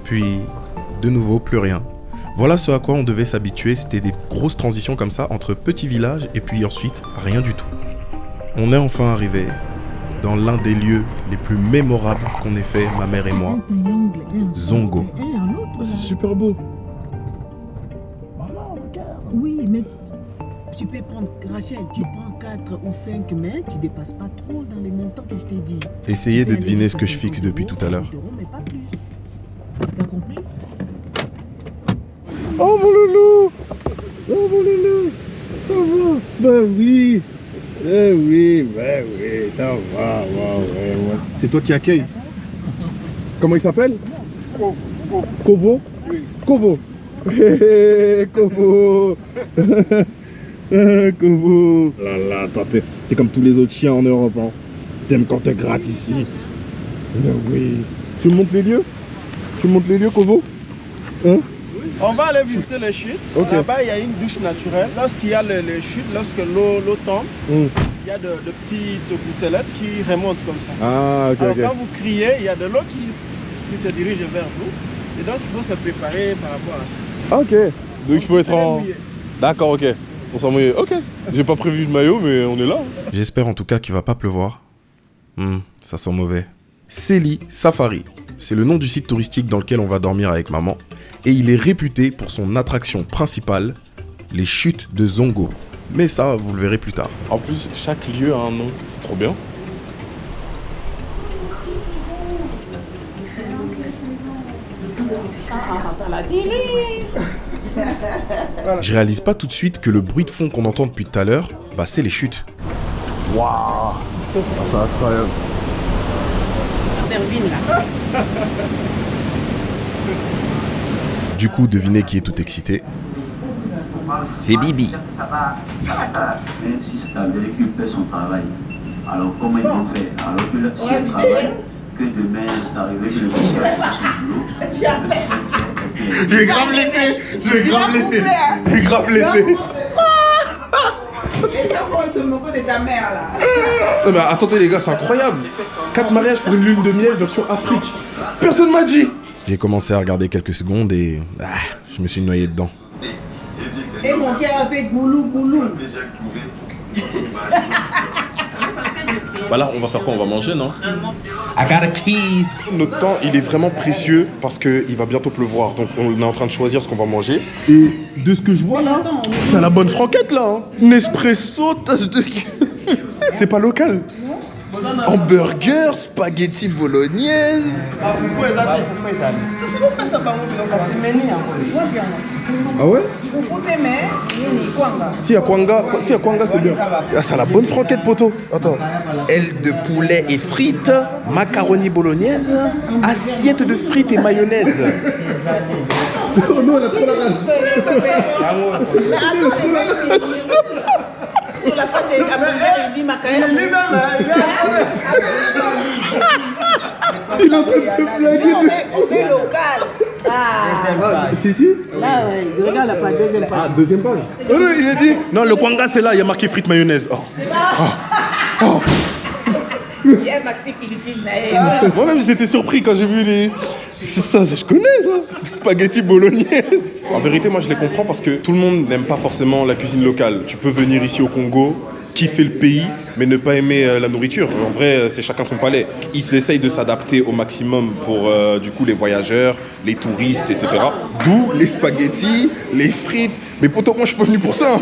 Puis, de nouveau, plus rien. Voilà ce à quoi on devait s'habituer, c'était des grosses transitions comme ça entre petits villages et puis ensuite rien du tout. On est enfin arrivé dans l'un des lieux les plus mémorables qu'on ait fait, ma mère et moi, Zongo. C'est super beau. Oui, mais tu peux prendre, Rachel, tu prends 4 ou 5 mains, tu dépasses pas trop dans les montants que je t'ai dit. Essayez de deviner ce que je fixe depuis tout à l'heure. Mais pas plus. T'as compris? Oh mon loulou! Oh mon loulou! Ça va? Bah oui! Eh oui, bah oui, ça va, ouais. C'est toi qui accueille? Comment il s'appelle? Kovo? Oui. Kovo! Kovo! Kovo! Là, toi, t'es comme tous les autres chiens en Europe, hein. T'aimes quand te gratte ici. Ben oui. Tu me montres les lieux? Kovo? Hein? On va aller visiter les chutes. Okay. Là-bas, il y a une douche naturelle. Lorsqu'il y a les chutes, lorsque l'eau tombe, il y a de petites gouttelettes qui remontent comme ça. Ah, ok. Alors, quand vous criez, il y a de l'eau qui se dirige vers vous. Et donc, il faut se préparer par rapport à ça. Ok. Donc, il faut être en... D'accord, ok. On s'en mouille. Ok. J'ai pas prévu de maillot, mais on est là. J'espère en tout cas qu'il va pas pleuvoir. Ça sent mauvais. Seli Safari, c'est le nom du site touristique dans lequel on va dormir avec maman. Et il est réputé pour son attraction principale, les chutes de Zongo. Mais ça, vous le verrez plus tard. En plus, chaque lieu a un nom. C'est trop bien. Je réalise pas tout de suite que le bruit de fond qu'on entend depuis tout à l'heure, c'est les chutes. Waouh! C'est incroyable. Du coup, devinez qui est tout excité. C'est Bibi. Ça va, même si c'est un véhicule fait son travail. Alors comment ils vont faire? Alors que si elle travaille, que demain c'est arrivé que le monsieur a fait son boulot. Je vais grave laisser. C'est le logo de ta mère là. Non mais attendez les gars, c'est incroyable. 4 mariages pour une lune de miel version Afrique. Personne m'a dit. J'ai commencé à regarder quelques secondes et je me suis noyé dedans. Et mon cœur a fait goulou. Bah là, on va faire quoi? On va manger, non? I got a keys. Notre temps, il est vraiment précieux parce qu'il va bientôt pleuvoir. Donc on est en train de choisir ce qu'on va manger. Et de ce que je vois là, c'est la bonne franquette là. Hein. Nespresso, tasse de... C'est pas local. Hamburger, spaghetti bolognaise. Ah ouais? Si à Kwanga, c'est bien. Ah, c'est la bonne franquette, poto. Attends. Aile de poulet et frites, macaroni bolognaise, assiette de frites et mayonnaise. Oh non, elle a trop la rage. Mais attends, sur la pâte de hamburger, il dit Macaël. Il est en train de te blaguer. On est local. C'est ici? Là, ouais, regarde la page, deuxième page. Ah, deuxième page. Oh non, il a dit. Non, le kwanga c'est là, il y a marqué frites mayonnaise. Oh. Oh. J'ai Maxi Philippine. Moi-même j'étais surpris quand j'ai vu les. Ça, je connais ça. Spaghetti bolognaise. En vérité, moi je les comprends parce que tout le monde n'aime pas forcément la cuisine locale. Tu peux venir ici au Congo, kiffer le pays, mais ne pas aimer la nourriture. En vrai, c'est chacun son palais. Ils essayent de s'adapter au maximum pour du coup les voyageurs, les touristes, etc. D'où les spaghettis, les frites. Mais pourtant, moi je suis pas venu pour ça.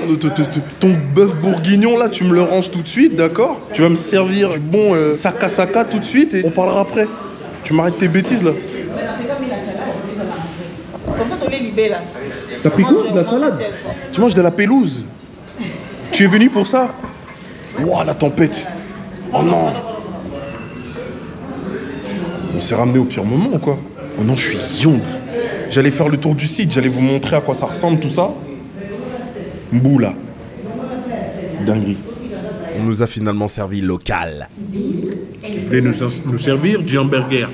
Ton bœuf bourguignon là, tu me le ranges tout de suite, d'accord? Tu vas me servir du bon saka tout de suite et on parlera après. Tu m'arrêtes tes bêtises là. Comme ça, tu les libères là. T'as pris quoi? De la salade? Tu manges de la pelouse? Tu es venu pour ça? Ouah, la tempête. Oh non. On s'est ramené au pire moment ou quoi? Oh non, je suis yombe. J'allais faire le tour du site, j'allais vous montrer à quoi ça ressemble tout ça. Mboula. Dinguerie. On nous a finalement servi local. Vous voulez nous servir du hamburger?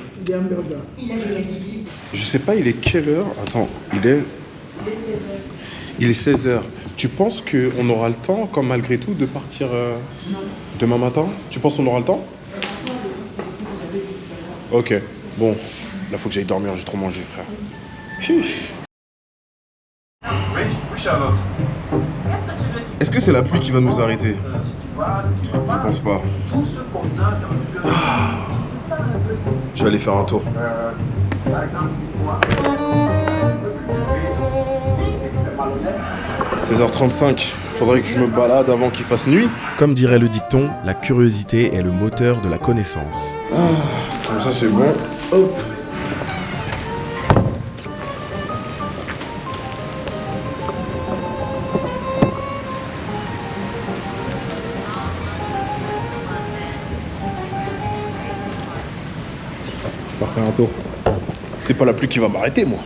Je sais pas, il est quelle heure? Attends, il est 16h. Tu penses qu'on aura le temps, comme malgré tout, de partir demain matin? Tu penses qu'on aura le temps? Ok, bon. Là, faut que j'aille dormir, j'ai trop mangé, frère. Oui, Charlotte. Est-ce que c'est la pluie qui va nous arrêter? Je pense pas. Je vais aller faire un tour. 16h35, faudrait que je me balade avant qu'il fasse nuit. Comme dirait le dicton, la curiosité est le moteur de la connaissance. Comme ça c'est bon. Hop. Je pars faire un tour. C'est pas la pluie qui va m'arrêter, moi.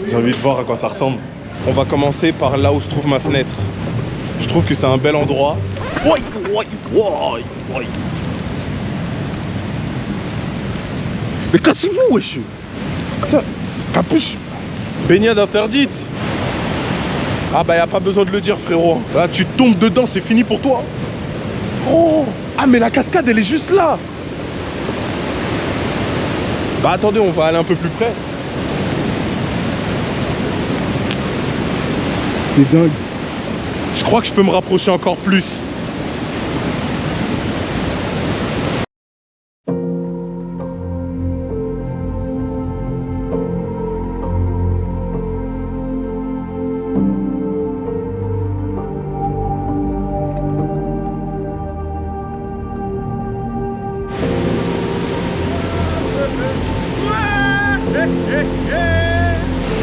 J'ai envie de voir à quoi ça ressemble. On va commencer par là où se trouve ma fenêtre. Je trouve que c'est un bel endroit. Mais cassez-vous, wesh. Capuche. Baignade interdite. Ah bah y a pas besoin de le dire, frérot. Là, tu tombes dedans, c'est fini pour toi. Oh. Ah mais la cascade, elle est juste là. Bah attendez, on va aller un peu plus près. C'est dingue. Je crois que je peux me rapprocher encore plus.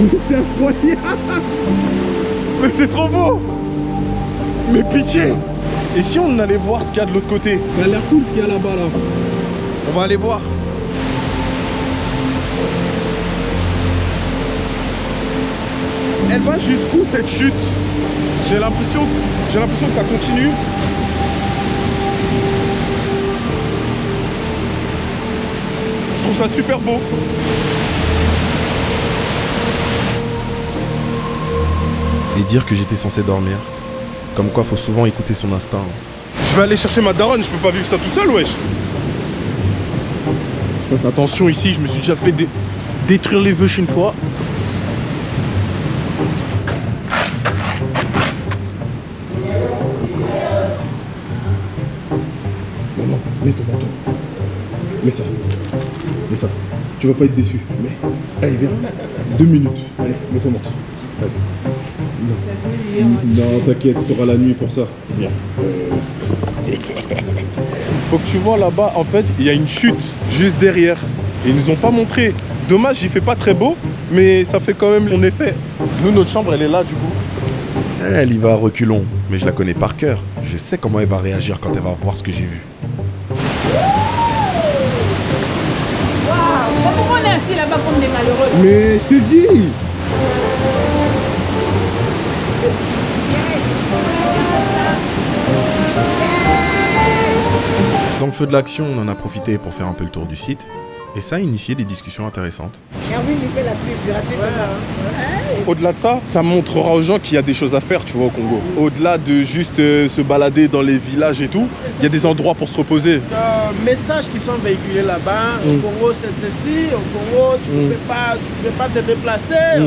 Mais c'est incroyable. Mais c'est trop beau. Mais pitié. Et si on allait voir ce qu'il y a de l'autre côté? Ça a l'air cool ce qu'il y a là-bas là. On va aller voir. Elle va jusqu'où cette chute? J'ai l'impression que ça continue. Je trouve ça super beau. Et dire que j'étais censé dormir. Comme quoi, faut souvent écouter son instinct. Je vais aller chercher ma daronne, je peux pas vivre ça tout seul, wesh. Attention ici, je me suis déjà fait détruire les veuches une fois. Non, mets ton manteau. Mets ça. Tu vas pas être déçu. Mais, allez, viens. 2 minutes. Allez, mets ton manteau. Allez. Non, t'inquiète, tu auras la nuit pour ça. Viens. Faut que tu vois là-bas, en fait, il y a une chute juste derrière. Et ils nous ont pas montré. Dommage, il fait pas très beau, mais ça fait quand même son effet. Nous, notre chambre, elle est là, du coup. Elle y va à reculons, mais je la connais par cœur. Je sais comment elle va réagir quand elle va voir ce que j'ai vu. Waouh, pourquoi on est assis là-bas comme des malheureux? Mais je te dis. Dans le feu de l'action, on en a profité pour faire un peu le tour du site. Et ça a initié des discussions intéressantes. Au-delà de ça, ça montrera aux gens qu'il y a des choses à faire, tu vois, au Congo. Au-delà de juste se balader dans les villages et tout, il y a des endroits pour se reposer. Messages qui sont véhiculés là-bas, au Congo c'est ceci, au Congo tu ne peux pas te déplacer.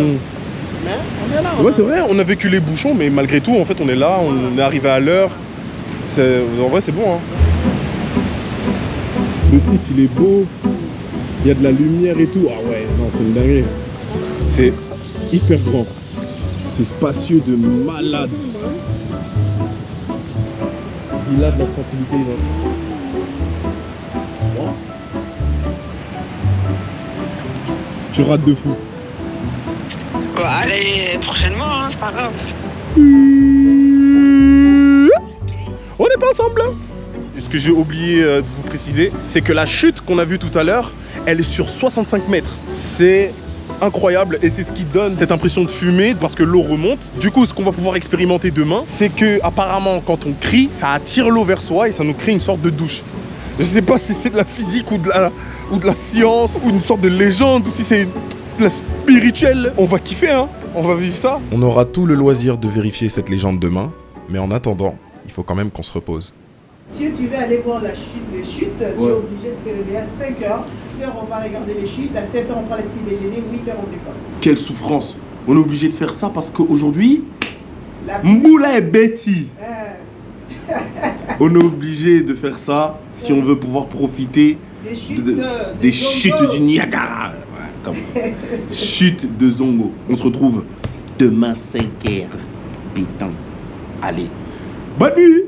Mais on est là. Ouais, c'est vrai, on a vécu les bouchons, mais malgré tout, en fait, on est là, on est arrivé à l'heure. En vrai, c'est bon. Hein. Le site, il est beau. Il y a de la lumière et tout. Ah ouais, non, c'est une dinguerie. C'est hyper grand. C'est spacieux de malade. Villa de la tranquillité, genre. Wow. Tu rates de fou. Bah, allez, prochainement, hein, c'est pas grave. On n'est pas ensemble. Ce que j'ai oublié de vous préciser, c'est que la chute qu'on a vue tout à l'heure, elle est sur 65 mètres. C'est incroyable et c'est ce qui donne cette impression de fumée parce que l'eau remonte. Du coup, ce qu'on va pouvoir expérimenter demain, c'est que apparemment, quand on crie, ça attire l'eau vers soi et ça nous crée une sorte de douche. Je sais pas si c'est de la physique ou de la science ou une sorte de légende ou si c'est de la spirituelle. On va kiffer, hein. On va vivre ça. On aura tout le loisir de vérifier cette légende demain, mais en attendant, il faut quand même qu'on se repose. Si tu veux aller voir les chutes, tu es obligé de te lever à 5h. 6h, on va regarder les chutes. À 7h, on prend le petit déjeuner. 8h, on décolle. Quelle souffrance. On est obligé de faire ça parce qu'aujourd'hui, Mboula est Betty. On est obligé de faire ça si on veut pouvoir profiter des chutes du Niagara. Ouais, comme chute de Zongo. On se retrouve demain 5h. Putain. Allez. Bonne nuit.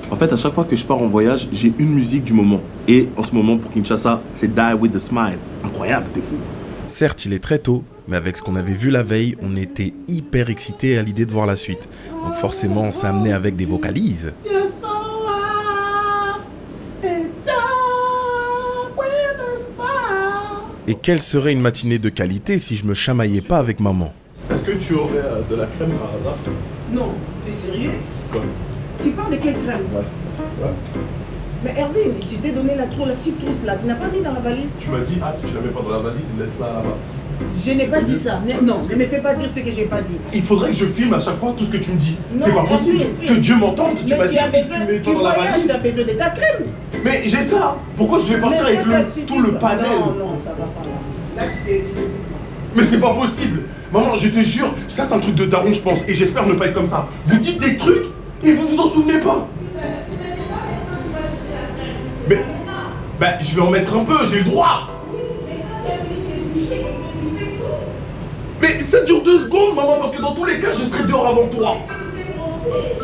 En fait, à chaque fois que je pars en voyage, j'ai une musique du moment. Et en ce moment, pour Kinshasa, c'est Die With A Smile. Incroyable, t'es fou. Certes, il est très tôt, mais avec ce qu'on avait vu la veille, on était hyper excités à l'idée de voir la suite. Donc forcément, on s'est amené avec des vocalises. Et quelle serait une matinée de qualité si je me chamaillais pas avec maman? Est-ce que tu aurais de la crème par hasard? Non, t'es sérieux? Quoi? Tu parles de quelle crème? Ouais. Mais Hervé, tu t'es donné la petite trousse là, tu n'as pas mis dans la valise? Tu m'as dit, si tu la mets pas dans la valise, laisse-la là-bas. Je n'ai pas dit ça. Non, ne me fais pas dire ce que j'ai pas dit. Il faudrait que je filme à chaque fois tout ce que tu me dis. Non, c'est pas possible. Hervé, que Dieu m'entende. Tu m'as dit si tu mets toi dans la valise. Tu as besoin de ta crème. Mais j'ai ça. Pourquoi je vais partir avec tout le panel? Non, ça va pas là. Là, tu Mais c'est pas possible. Maman, je te jure, ça c'est un truc de daron, je pense. Et j'espère ne pas être comme ça. Vous dites des trucs et vous vous en souvenez pas. Mais, je vais en mettre un peu, j'ai le droit. Mais ça dure 2 secondes, maman, parce que dans tous les cas, je serai dehors avant toi.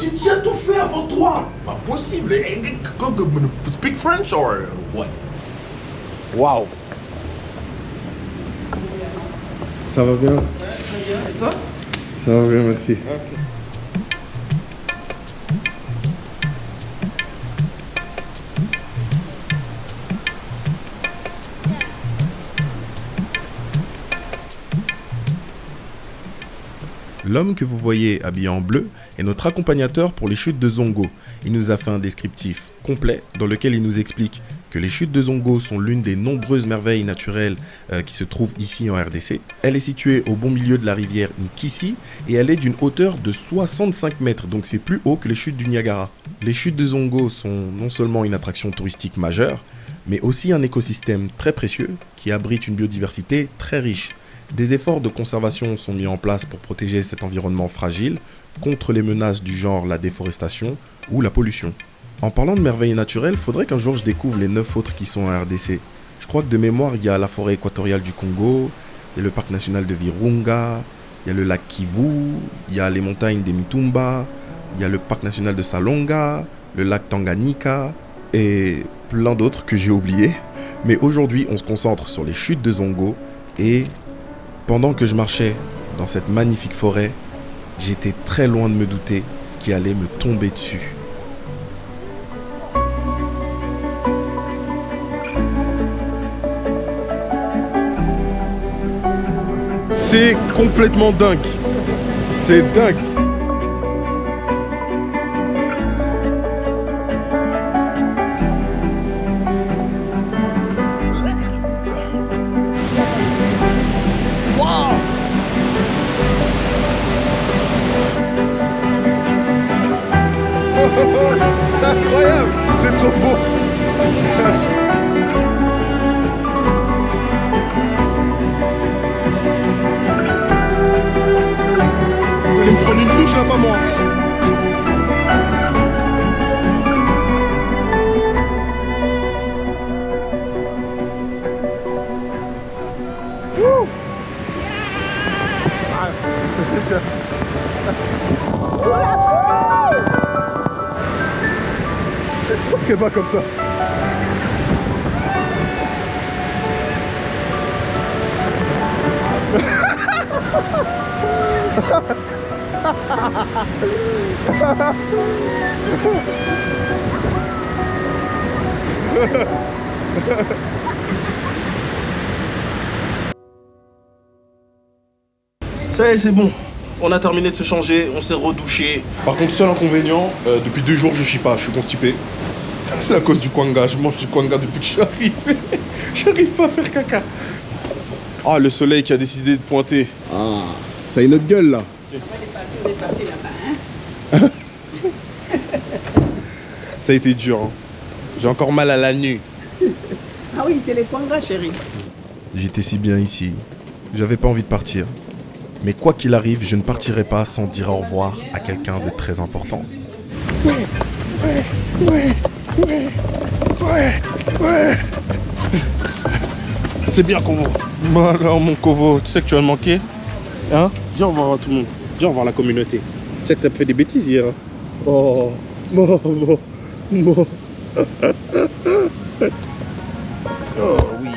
J'ai déjà tout fait avant toi. Pas possible. Speak French or what? Wow. Ça va bien? Très bien. Et toi? Ça va bien, merci. Okay. L'homme que vous voyez habillé en bleu est notre accompagnateur pour les chutes de Zongo. Il nous a fait un descriptif complet dans lequel il nous explique que les chutes de Zongo sont l'une des nombreuses merveilles naturelles qui se trouvent ici en RDC. Elle est située au bon milieu de la rivière Nkisi et elle est d'une hauteur de 65 mètres, donc c'est plus haut que les chutes du Niagara. Les chutes de Zongo sont non seulement une attraction touristique majeure, mais aussi un écosystème très précieux qui abrite une biodiversité très riche. Des efforts de conservation sont mis en place pour protéger cet environnement fragile contre les menaces du genre la déforestation ou la pollution. En parlant de merveilles naturelles, faudrait qu'un jour je découvre les 9 autres qui sont en RDC. Je crois que de mémoire, il y a la forêt équatoriale du Congo, il y a le parc national de Virunga, il y a le lac Kivu, il y a les montagnes des Mitumba, il y a le parc national de Salonga, le lac Tanganyika et plein d'autres que j'ai oubliés. Mais aujourd'hui, on se concentre sur les chutes de Zongo et pendant que je marchais dans cette magnifique forêt, j'étais très loin de me douter ce qui allait me tomber dessus. C'est complètement dingue. C'est dingue. C'est incroyable, c'est trop beau. Vous allez me prendre une douche là, pas moi. Pourquoi qu'elle va comme ça? Ça y est, c'est bon. On a terminé de se changer, on s'est redouché. Par contre, seul inconvénient, depuis 2 jours je chie pas, je suis constipé. C'est à cause du kwanga, je mange du kwanga depuis que je suis arrivé. J'arrive pas à faire caca. Ah, le soleil qui a décidé de pointer. Ah, ça a une autre gueule là. Ça a été dur, hein. J'ai encore mal à la nuque. Ah oui, c'est les kwangas, chérie. J'étais si bien ici. J'avais pas envie de partir. Mais quoi qu'il arrive, je ne partirai pas sans dire au revoir à quelqu'un de très important. Ouais. C'est bien, Kovo. Bon alors, mon Kovo, tu sais que tu vas me manquer? Hein? Dis au revoir à tout le monde. Dis au revoir à la communauté. Tu sais que t'as fait des bêtises hier. Hein? Oh, bon. Oh oui.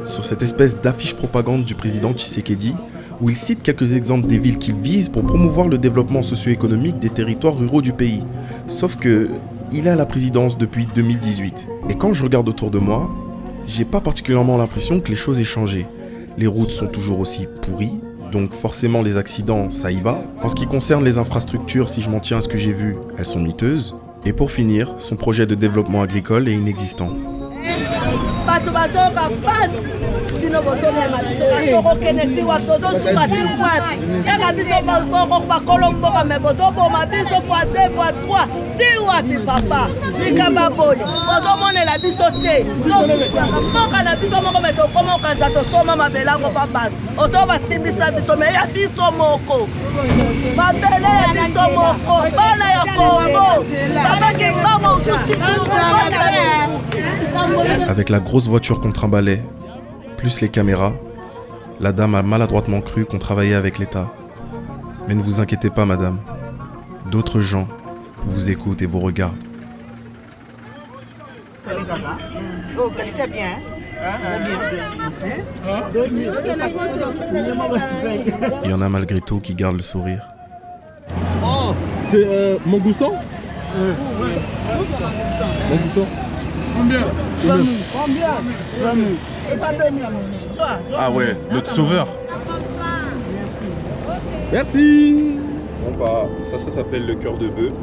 Sur cette espèce d'affiche propagande du président Tshisekedi, où il cite quelques exemples des villes qu'il vise pour promouvoir le développement socio-économique des territoires ruraux du pays. Sauf que, il est à la présidence depuis 2018. Et quand je regarde autour de moi, j'ai pas particulièrement l'impression que les choses aient changé. Les routes sont toujours aussi pourries, donc forcément les accidents, ça y va. En ce qui concerne les infrastructures, si je m'en tiens à ce que j'ai vu, elles sont miteuses. Et pour finir, son projet de développement agricole est inexistant. bato bazoka pasi bino bozomema biso bakokokende ti wapi tozosuka ti wapi yaka biso bakolo mboka me bozoboma biso fois 2 fois 3 ti wapi papa likamba boye bozomonela biso te tosufaka mboka na biso moko me tokoma okanisa tosoma mabelango pa bato oto basimbisa biso me ya biso moko mabele ya biso moko bana ya Kongo babakengamo Avec la grosse voiture qu'on trimballait, plus les caméras, la dame a maladroitement cru qu'on travaillait avec l'État. Mais ne vous inquiétez pas, madame. D'autres gens vous écoutent et vous regardent. Oh, quelqu'un bien, Il y en a malgré tout qui gardent le sourire. Oh, c'est mon Gusto? Mon Gusto? Combien? Ah ouais, notre sauveur. Merci. Bon bah, ça s'appelle le cœur de bœuf.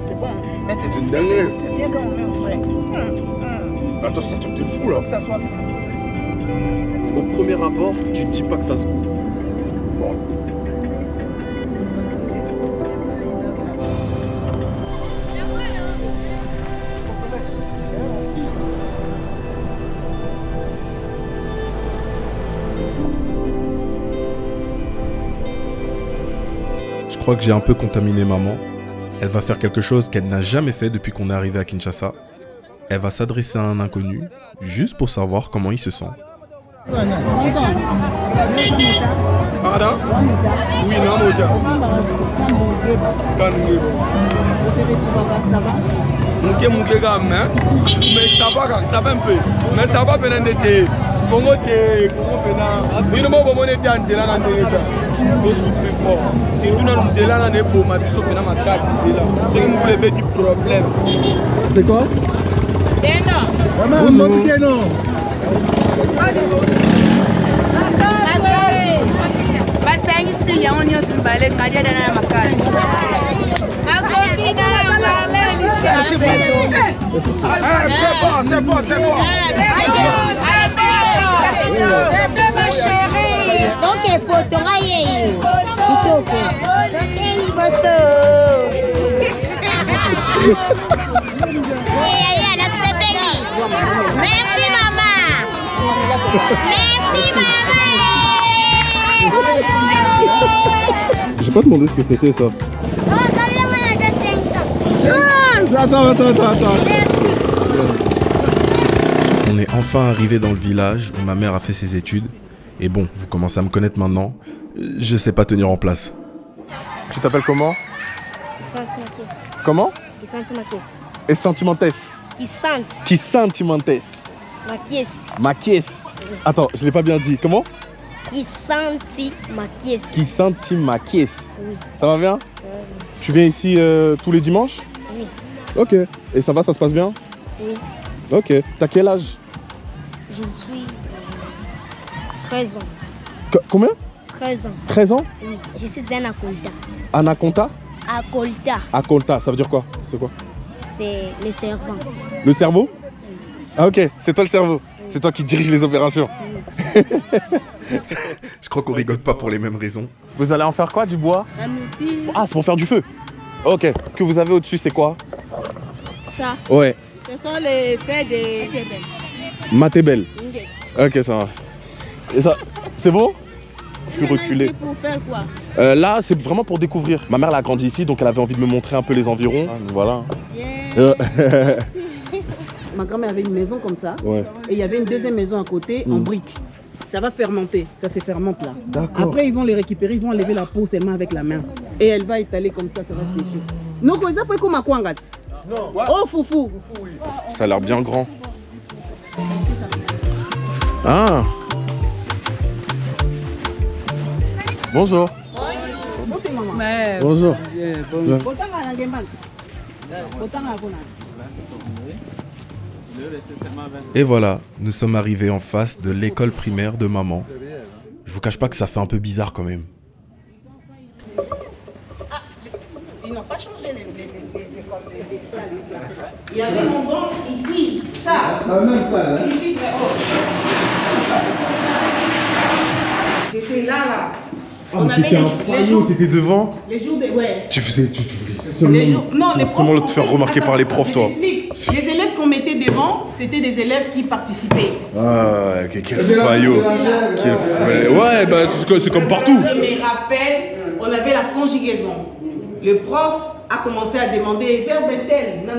C'est bon. Mais c'est une dernière. C'est bien quand même frais. Attends, c'est un truc de fou là. Que ça soit. Au premier abord, tu te dis pas que ça se coupe. Bon. Je crois que j'ai un peu contaminé maman. Elle va faire quelque chose qu'elle n'a jamais fait depuis qu'on est arrivé à Kinshasa. Elle va s'adresser à un inconnu, juste pour savoir comment il se sent. Pardon? Oui, non, mon gars. Mouké, mais ça va un peu. Mais ça va venir d'été. Congo, il ne m'a pas été en Télé dans le ça. Il souffre fort. Si nous nous sommes là, on est beau, ma vie, on est ma casse. C'est que vous voulez du problème. C'est quoi? Maman, non. Non. C'est bon. Ma chérie. Donc, poto, merci, maman. Merci, maman. J'ai pas demandé ce que c'était ça. Attends. On est enfin arrivé dans le village où ma mère a fait ses études. Et bon, vous commencez à me connaître maintenant. Je sais pas tenir en place. Tu t'appelles comment? Comment? Et sentimentes. Qui sentimentes. Maquies. Attends, je l'ai pas bien dit. Comment? Qui senti maquies. Oui. Ça va bien? Ça va bien. Tu viens ici tous les dimanches? Oui. Ok. Et ça va, ça se passe bien? Oui. Ok. T'as quel âge? Je suis 13 ans. Combien? 13 ans. 13 ans? Oui. Je suis un Akolta. Anaconta? Akolta. Akolta, ça veut dire quoi? C'est quoi? C'est le cerveau. Le cerveau? Oui. Ah ok, c'est toi le cerveau. Oui. C'est toi qui dirige les opérations. Oui. Je crois qu'on rigole pas pour les mêmes raisons. Vous allez en faire quoi, du bois? Un outil. Ah, c'est pour faire du feu. Ok. Ce que vous avez au-dessus, c'est quoi? Ça. Ouais. Ce sont les faits des Matébel. Ok, ça va. Et ça, c'est bon? Plus reculé. Pour faire quoi? Là, c'est vraiment pour découvrir. Ma mère, elle a grandi ici, donc elle avait envie de me montrer un peu les environs. Ah, voilà. Yeah. Ma grand-mère avait une maison comme ça. Ouais. Et il y avait une deuxième maison à côté en briques. Ça va fermenter, ça se fermente là. D'accord. Après, ils vont les récupérer, ils vont enlever la peau seulement avec la main. Et elle va étaler comme ça va sécher. Non, quoi, ça peut comme à quoi, non. Oh, foufou. Oui. Ça a l'air bien grand. Ah. Bonjour. Bonjour. Et voilà, nous sommes arrivés en face de l'école primaire de maman. Je vous cache pas que ça fait un peu bizarre quand même. Ils n'ont pas changé les il y avait mon banc ici, ça. La même salle, hein? J'étais là. Oh, mais t'étais un faillot, t'étais devant? Les jours des... Ouais. Tu voulais seulement te faire remarquer par les profs, toi. Les élèves qu'on mettait devant, c'était des élèves qui participaient. Ah, quel faillot. Ouais, bah c'est comme partout. Je me rappelle, on avait la conjugaison. Le prof a commencé à demander verbe tel, non.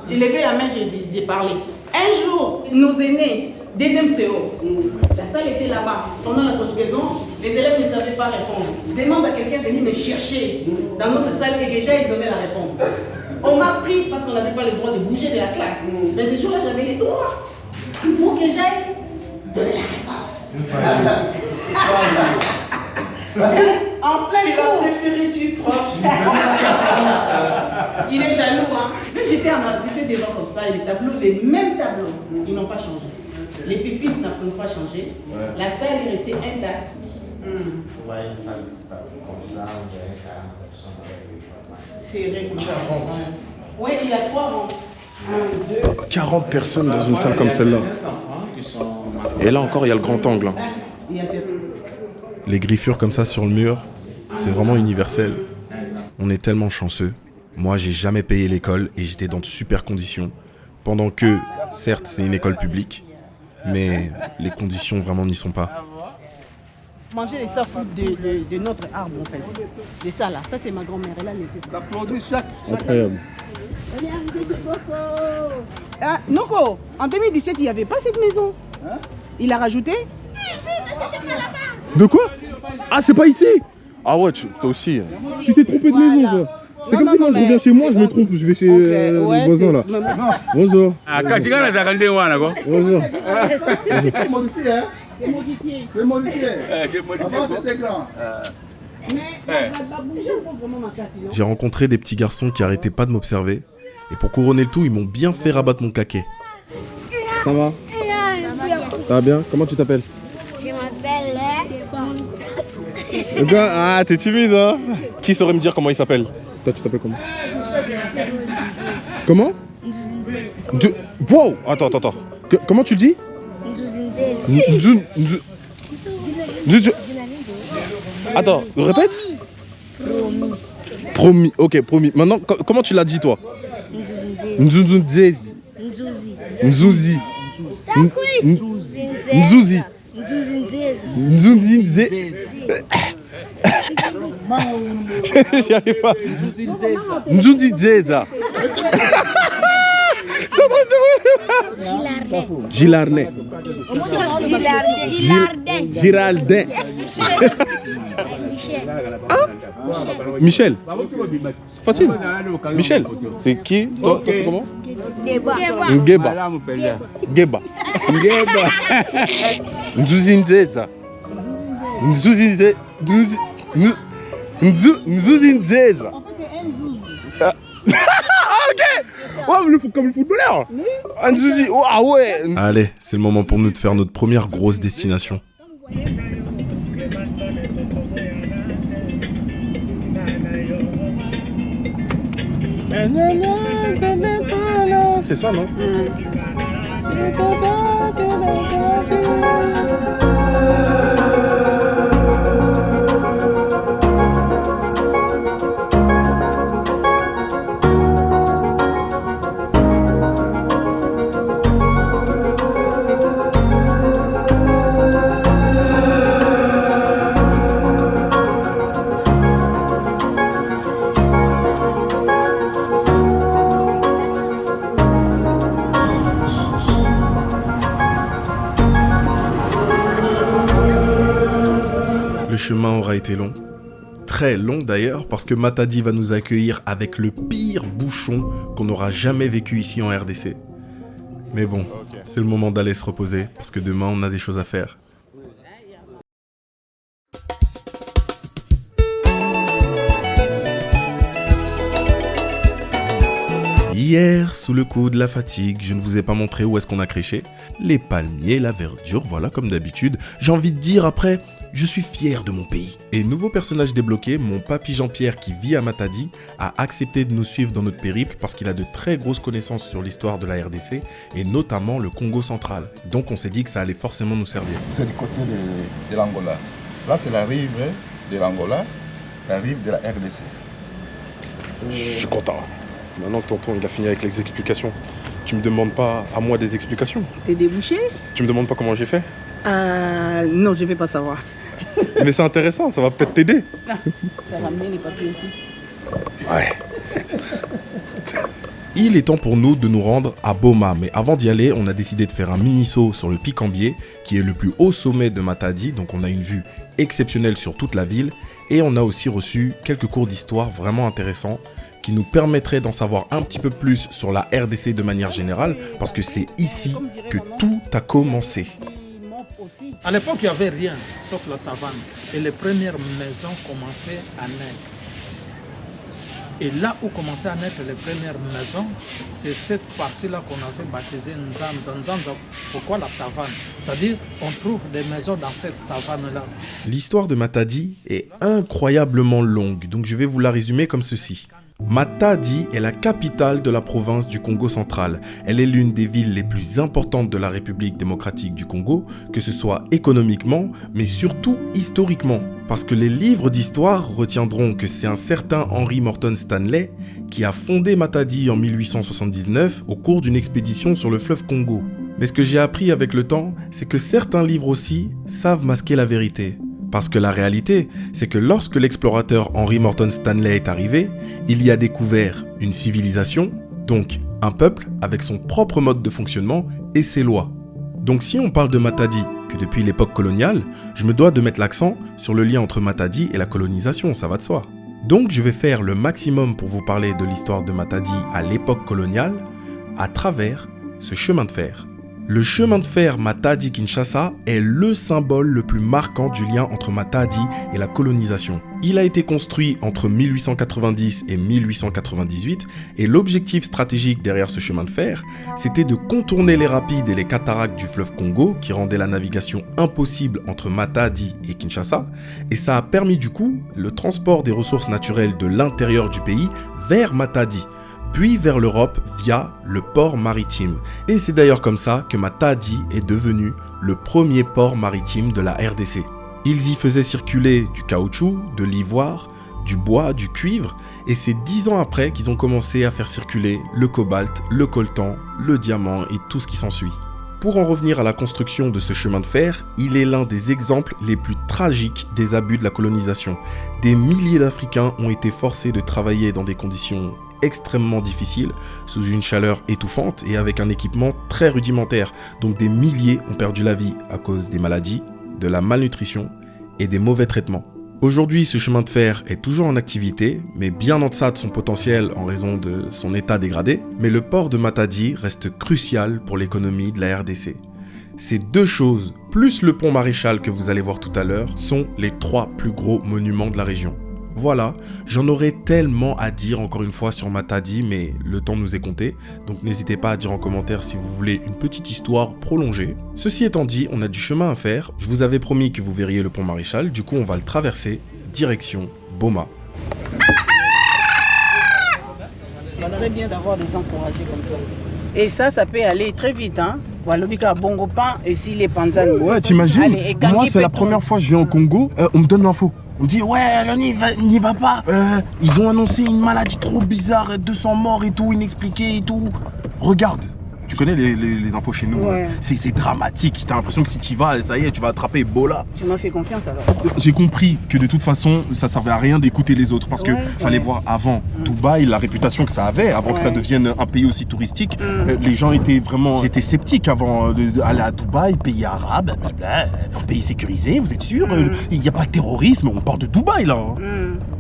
J'ai levé la main, j'ai parlé. Un jour, nos aînés, deuxième CO, la salle était là-bas. Pendant la conjugaison, les élèves ne savaient pas répondre. Demande à quelqu'un de venir me chercher dans notre salle et déjà il donnait la réponse. On m'a pris parce qu'on n'avait pas le droit de bouger de la classe. Mais ce jour-là, j'avais les droits pour que j'aille donner la réponse. En plein cours. C'est la préférée du prof. Il est jaloux, hein. Mais j'étais devant comme ça et les tableaux, les mêmes tableaux, ils n'ont pas changé. Les pépites n'ont pas changé. Ouais. La salle est restée intacte. Vous voyez une salle comme ça, vous avez 40 personnes avec les pharmacies. C'est vrai. 40. Oui, il a 3 rangs. 1, 2. 40 personnes dans une salle comme celle-là. Et là encore, il y a le grand angle. Hein. Les griffures comme ça sur le mur, c'est vraiment universel. On est tellement chanceux. Moi, j'ai jamais payé l'école et j'étais dans de super conditions. Pendant que, certes, c'est une école publique, mais les conditions vraiment n'y sont pas. manger les safoutes de notre arbre en fait. C'est ça là, ça c'est ma grand-mère, elle a laissé ça. L'applaudit chaque. Incroyable. Ah, Noko, en 2017 il n'y avait pas cette maison. Il a rajouté. De quoi? Ah, c'est pas ici? Ah ouais, toi aussi. Tu t'es trompé de maison, toi. C'est comme si moi je reviens chez moi, je me trompe, je vais chez les voisins là. Bonjour. Ah, Kachigana, ça a Bonjour. C'est modifié, hein? C'est modifié. C'est modifié. Avant, c'était grand. Mais va bouger vraiment ma casse. J'ai rencontré des petits garçons qui arrêtaient pas de m'observer. Et pour couronner le tout, ils m'ont bien fait rabattre mon caquet. Ça va? Ça va bien? Comment tu t'appelles? Je m'appelle Ah, t'es timide, hein? Qui saurait me dire comment il s'appelle? Toi, tu t'appelles comment? Comment? Wow! Attends. Comment tu le dis? Attends, répète. Promis. Ok, promis. Maintenant, comment tu l'as dit, toi? Nzunzezi. Nzouzi. Nzouzi. Nzunzinze. J'y arrive pas. Nzunzinzeza. Gilardin. Giraldin. Michel. Facile. Michel. C'est qui? Toi, c'est comment? Ngeba. Nzuzinzeza. Nzuzinzeza. Ok. Ouais, comme le footballeur. Nzuzi. Oh, ah ouais. Allez, c'est le moment pour nous de faire notre première grosse destination. C'est ça, non? Le chemin aura été long, très long d'ailleurs, parce que Matadi va nous accueillir avec le pire bouchon qu'on aura jamais vécu ici en RDC. Mais bon, c'est le moment d'aller se reposer, parce que demain on a des choses à faire. Hier, sous le coup de la fatigue, je ne vous ai pas montré où est-ce qu'on a créché. Les palmiers, la verdure, voilà comme d'habitude. J'ai envie de dire après, je suis fier de mon pays. Et nouveau personnage débloqué, mon papy Jean-Pierre qui vit à Matadi a accepté de nous suivre dans notre périple parce qu'il a de très grosses connaissances sur l'histoire de la RDC et notamment le Congo central. Donc on s'est dit que ça allait forcément nous servir. C'est du côté de l'Angola. Là c'est la rive de l'Angola, la rive de la RDC. Je suis content. Maintenant que tonton il a fini avec les explications, tu me demandes pas à moi des explications? T'es débouché? Tu me demandes pas comment j'ai fait? Non, je vais pas savoir. Mais c'est intéressant, ça va peut-être t'aider. T'as ramené les papiers aussi? Ouais. Il est temps pour nous de nous rendre à Boma, mais avant d'y aller, on a décidé de faire un mini-saut sur le Pic Ambier, qui est le plus haut sommet de Matadi, donc on a une vue exceptionnelle sur toute la ville, et on a aussi reçu quelques cours d'histoire vraiment intéressants, qui nous permettraient d'en savoir un petit peu plus sur la RDC de manière générale, parce que c'est ici que tout a commencé. À l'époque, il n'y avait rien, sauf la savane. Et les premières maisons commençaient à naître. Et là où commençaient à naître les premières maisons, c'est cette partie-là qu'on avait baptisée Nzanza. Nzanza, pourquoi la savane? C'est-à-dire, on trouve des maisons dans cette savane-là. L'histoire de Matadi est incroyablement longue, donc je vais vous la résumer comme ceci. Matadi est la capitale de la province du Congo central. Elle est l'une des villes les plus importantes de la République démocratique du Congo, que ce soit économiquement, mais surtout historiquement. Parce que les livres d'histoire retiendront que c'est un certain Henry Morton Stanley qui a fondé Matadi en 1879 au cours d'une expédition sur le fleuve Congo. Mais ce que j'ai appris avec le temps, c'est que certains livres aussi savent masquer la vérité. Parce que la réalité, c'est que lorsque l'explorateur Henry Morton Stanley est arrivé, il y a découvert une civilisation, donc un peuple avec son propre mode de fonctionnement et ses lois. Donc si on parle de Matadi que depuis l'époque coloniale, je me dois de mettre l'accent sur le lien entre Matadi et la colonisation, ça va de soi. Donc je vais faire le maximum pour vous parler de l'histoire de Matadi à l'époque coloniale à travers ce chemin de fer. Le chemin de fer Matadi-Kinshasa est le symbole le plus marquant du lien entre Matadi et la colonisation. Il a été construit entre 1890 et 1898 et l'objectif stratégique derrière ce chemin de fer, c'était de contourner les rapides et les cataractes du fleuve Congo qui rendaient la navigation impossible entre Matadi et Kinshasa et ça a permis du coup le transport des ressources naturelles de l'intérieur du pays vers Matadi, puis vers l'Europe via le port maritime. Et c'est d'ailleurs comme ça que Matadi est devenu le premier port maritime de la RDC. Ils y faisaient circuler du caoutchouc, de l'ivoire, du bois, du cuivre, et c'est 10 ans après qu'ils ont commencé à faire circuler le cobalt, le coltan, le diamant et tout ce qui s'ensuit. Pour en revenir à la construction de ce chemin de fer, il est l'un des exemples les plus tragiques des abus de la colonisation. Des milliers d'Africains ont été forcés de travailler dans des conditions extrêmement difficiles, sous une chaleur étouffante et avec un équipement très rudimentaire. Donc des milliers ont perdu la vie à cause des maladies, de la malnutrition et des mauvais traitements. Aujourd'hui, ce chemin de fer est toujours en activité, mais bien en deçà de son potentiel en raison de son état dégradé. Mais le port de Matadi reste crucial pour l'économie de la RDC. Ces deux choses, plus le pont Maréchal que vous allez voir tout à l'heure, sont les 3 plus gros monuments de la région. Voilà, j'en aurais tellement à dire encore une fois sur Matadi, mais le temps nous est compté, donc n'hésitez pas à dire en commentaire si vous voulez une petite histoire prolongée. Ceci étant dit, on a du chemin à faire, je vous avais promis que vous verriez le pont Maréchal, du coup on va le traverser, direction Boma. On aimerait bien d'avoir des gens courageux comme ça. Et ça peut aller très vite, hein. Walobika Bongo Pan et si les Panzani. Ouais, t'imagines, moi c'est la première fois que je viens au Congo, on me donne l'info. On me dit ouais, on n'y va pas. Ils ont annoncé une maladie trop bizarre, 200 morts et tout, inexpliqué et tout. Regarde, tu connais les infos chez nous. Ouais. C'est dramatique. T'as l'impression que si tu y vas, ça y est, tu vas attraper Ebola. Tu m'as fait confiance alors. J'ai compris que de toute façon, ça servait à rien d'écouter les autres parce que fallait voir avant. Dubaï, la réputation que ça avait, avant que ça devienne un pays aussi touristique. Les gens étaient vraiment sceptiques avant d'aller à Dubaï, pays arabe, un pays sécurisé, vous êtes sûr? Il n'y a pas de terrorisme, on parle de Dubaï là.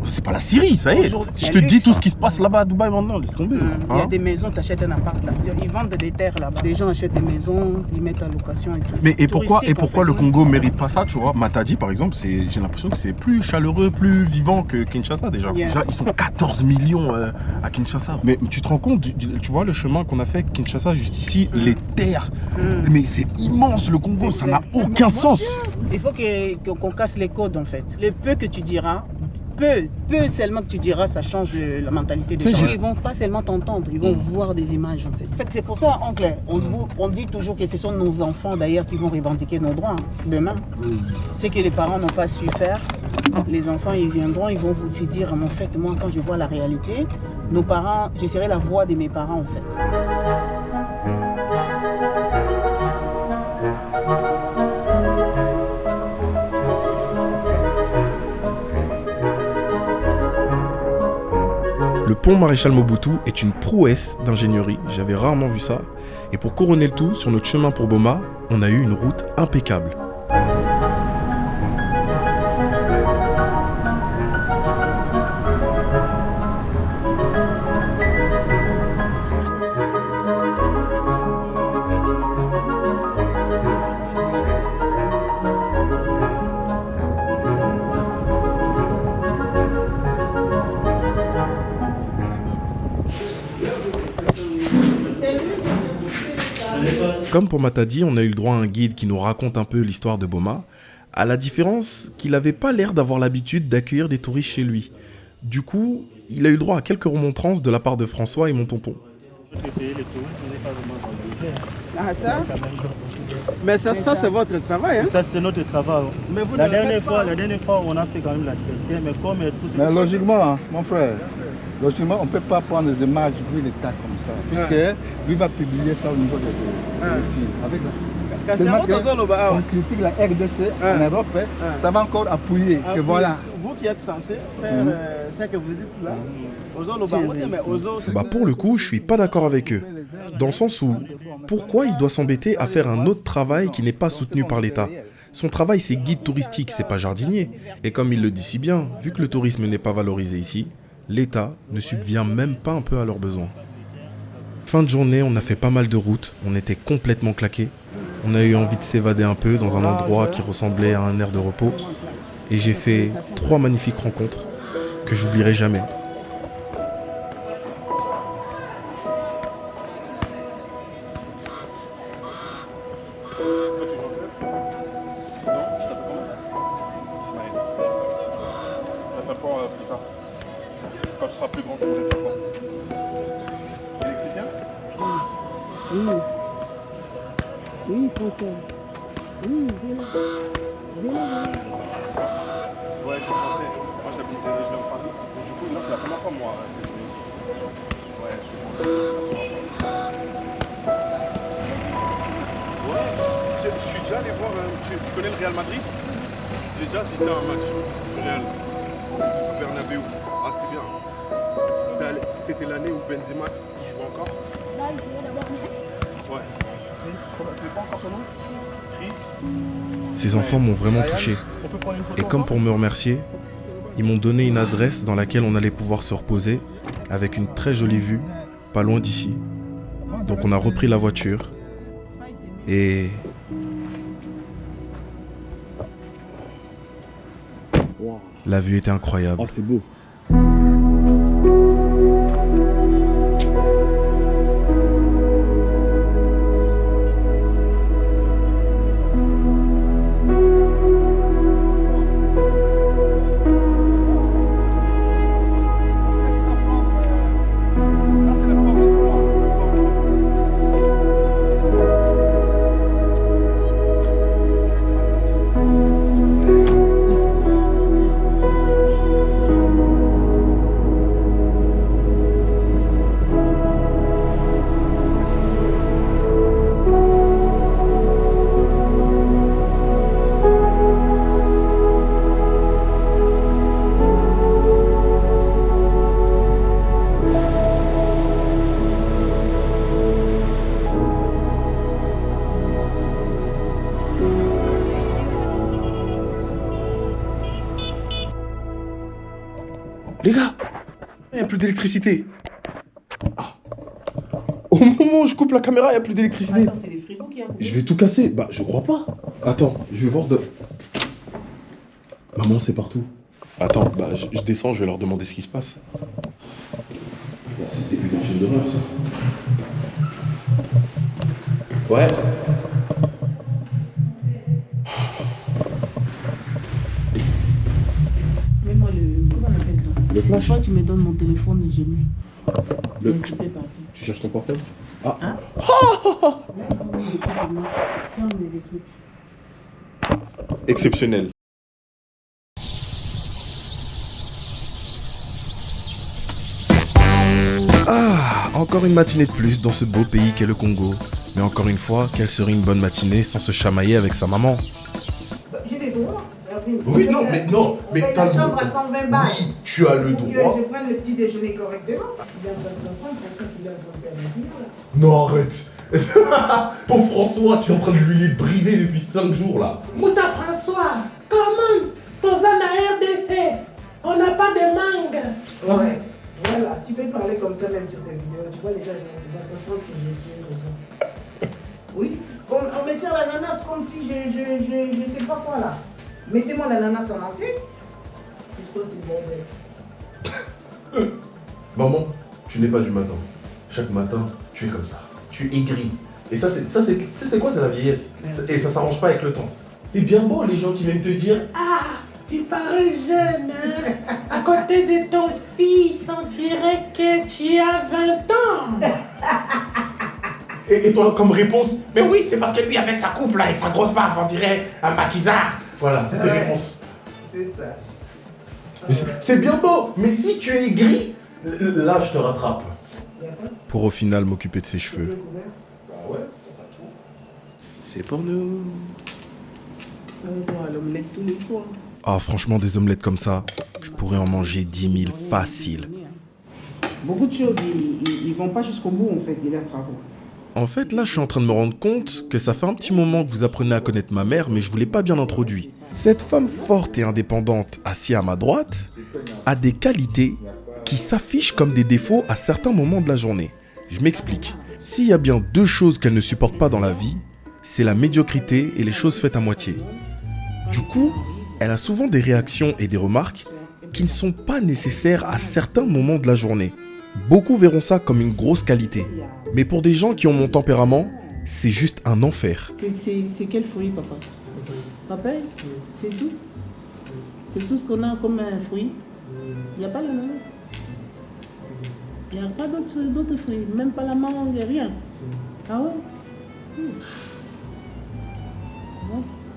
C'est pas la Syrie, ça y est. Si je te dis tout ce qui se passe là-bas à Dubaï maintenant, laisse tomber. Il y a des maisons, tu achètes un appart là. Ils vendent des terres là-bas. Des gens achètent des maisons, ils mettent en location et tout. Mais et pourquoi le Congo mérite pas ça, tu vois? Matadi par exemple, j'ai l'impression que c'est plus chaleureux, plus vivant que Kinshasa déjà. Déjà, ils sont 14 millions à Kinshasa. Mais tu te rends compte, tu vois le chemin qu'on a fait Kinshasa juste ici, les terres. Mais c'est immense le Congo, ça n'a aucun sens. Il faut qu'on casse les codes en fait. Le peu que tu diras, peu seulement que tu diras, ça change la mentalité des gens. Ils vont pas seulement t'entendre, ils vont voir des images en fait. En fait, c'est pour ça, oncle, on dit toujours que ce sont nos enfants d'ailleurs qui vont revendiquer nos droits demain. Ce que les parents n'ont pas su faire, les enfants ils viendront, ils vont vous dire, en fait, moi quand je vois la réalité, nos parents, je serai la voix de mes parents en fait. Le pont Maréchal Mobutu est une prouesse d'ingénierie, j'avais rarement vu ça. Et pour couronner le tout, sur notre chemin pour Boma, on a eu une route impeccable. Comme pour Matadi, on a eu le droit à un guide qui nous raconte un peu l'histoire de Boma, à la différence qu'il n'avait pas l'air d'avoir l'habitude d'accueillir des touristes chez lui. Du coup, il a eu le droit à quelques remontrances de la part de François et mon tonton. Ah, ça? Mais ça c'est votre travail, hein? Ça c'est notre travail. Mais vous la dernière fois, on a fait quand même la chrétienne, mais comme tout mais logiquement, hein, mon frère, logiquement, on ne peut pas prendre des images vu l'état comme ça. Puisque lui va publier ça au niveau de avec Tellement que politique, la RDC en Europe, ça va encore appuyer. Que voilà. Vous qui êtes censé faire ce que vous dites là, Bah pour le coup, je suis pas d'accord avec eux. Dans le sens où, pourquoi il doit s'embêter à faire un autre travail qui n'est pas soutenu par l'État? Son travail, c'est guide touristique, c'est pas jardinier. Et comme il le dit si bien, vu que le tourisme n'est pas valorisé ici, l'État ne subvient même pas un peu à leurs besoins. Fin de journée, on a fait pas mal de routes, on était complètement claqués. On a eu envie de s'évader un peu dans un endroit qui ressemblait à un aire de repos. Et j'ai fait 3 magnifiques rencontres que j'oublierai jamais. Quand tu seras plus grand, tu voudrais faire quoi? Électricien? Oui, François. Oui, Zéla. Ouais, je pensais. Moi, j'habite dans la région de Paris. Donc, du coup, là, c'est la première fois, moi, que je viens ici. Ouais, je pense. Ouais, je suis déjà allé voir. Tu connais le Real Madrid? J'ai déjà assisté à un match du Real. C'était au Bernabéu. Ah, c'était bien. C'était l'année où Benzema il jouait encore. Là, il jouait d'abord. Ouais. C'est pas encore son nom? Chris. Ces enfants m'ont vraiment touché. Et comme pour me remercier, ils m'ont donné une adresse dans laquelle on allait pouvoir se reposer avec une très jolie vue, pas loin d'ici. Donc on a repris la voiture et... La vue était incroyable. Oh, c'est beau. Les gars, il n'y a plus d'électricité. Ah. Au moment où je coupe la caméra, il n'y a plus d'électricité. Attends, c'est les frigos qui ont... Je vais tout casser. Bah, je crois pas. Attends, je vais voir de... Maman, c'est partout. Attends, bah, je descends, je vais leur demander ce qui se passe. Bon, c'est le début d'un film d'horreur, ça. Ouais. Mets-moi le... Comment on appelle ça? Le flash. Toi, tu me donnes mon téléphone et j'ai mis. Le... Tu peux partir. Tu cherches ton portable? Ah. Hein? Exceptionnel. Ah, encore une matinée de plus dans ce beau pays qu'est le Congo. Mais encore une fois, quelle serait une bonne matinée sans se chamailler avec sa maman? J'ai les droits. Oui, non, mais t'as le chambre droit. à 120 balles. Oui, tu as le Que droit. je prenne le petit déjeuner correctement. Il a 25 ans, pour ça qu'il a un Non, arrête. Pauvre François, tu es en train de lui briser depuis 5 jours là. Mouta François, comment dans un RDC, on n'a pas de mangue. Ouais, voilà, tu peux parler comme ça même sur tes vidéos. Tu vois déjà, je comprends que je suis comme ça. Oui, on me sert l'ananas comme si je sais pas quoi là. Mettez-moi l'ananas en entier. C'est quoi ce bordel? Maman, tu n'es pas du matin. Chaque matin, tu es comme ça. Tu es aigri. Et ça, c'est quoi, c'est la vieillesse. Et ça s'arrange pas avec le temps. C'est bien beau les gens qui viennent te dire Ah, tu parais jeune, hein? À côté de ton fils, on dirait que tu as 20 ans. Et toi, comme réponse, mais oui, c'est parce que lui, avec sa coupe là et sa grosse barbe, on dirait un maquisard. Voilà, c'est tes réponses. C'est ça. Mais c'est bien beau, mais si tu es aigri, là, je te rattrape. Pour au final m'occuper de ses cheveux. Bah ouais, C'est pour nous. L'omelette tous les jours. Ah, franchement, des omelettes comme ça, je pourrais en manger 10 000 facile. Beaucoup de choses, ils vont pas jusqu'au bout en fait de leurs travaux. En fait, là, je suis en train de me rendre compte que ça fait un petit moment que vous apprenez à connaître ma mère, mais je vous l'ai pas bien introduit. Cette femme forte et indépendante, assise à ma droite, a des qualités qui s'affichent comme des défauts à certains moments de la journée. Je m'explique. S'il y a bien deux choses qu'elle ne supporte pas dans la vie, c'est la médiocrité et les choses faites à moitié. Du coup, elle a souvent des réactions et des remarques qui ne sont pas nécessaires à certains moments de la journée. Beaucoup verront ça comme une grosse qualité. Mais pour des gens qui ont mon tempérament, c'est juste un enfer. C'est quel fruit, papa? Papaye? C'est tout? C'est tout ce qu'on a comme un fruit? Il n'y a pas l'ananas? Il n'y a pas d'autres fruits? Même pas la mangue, rien? Ah ouais?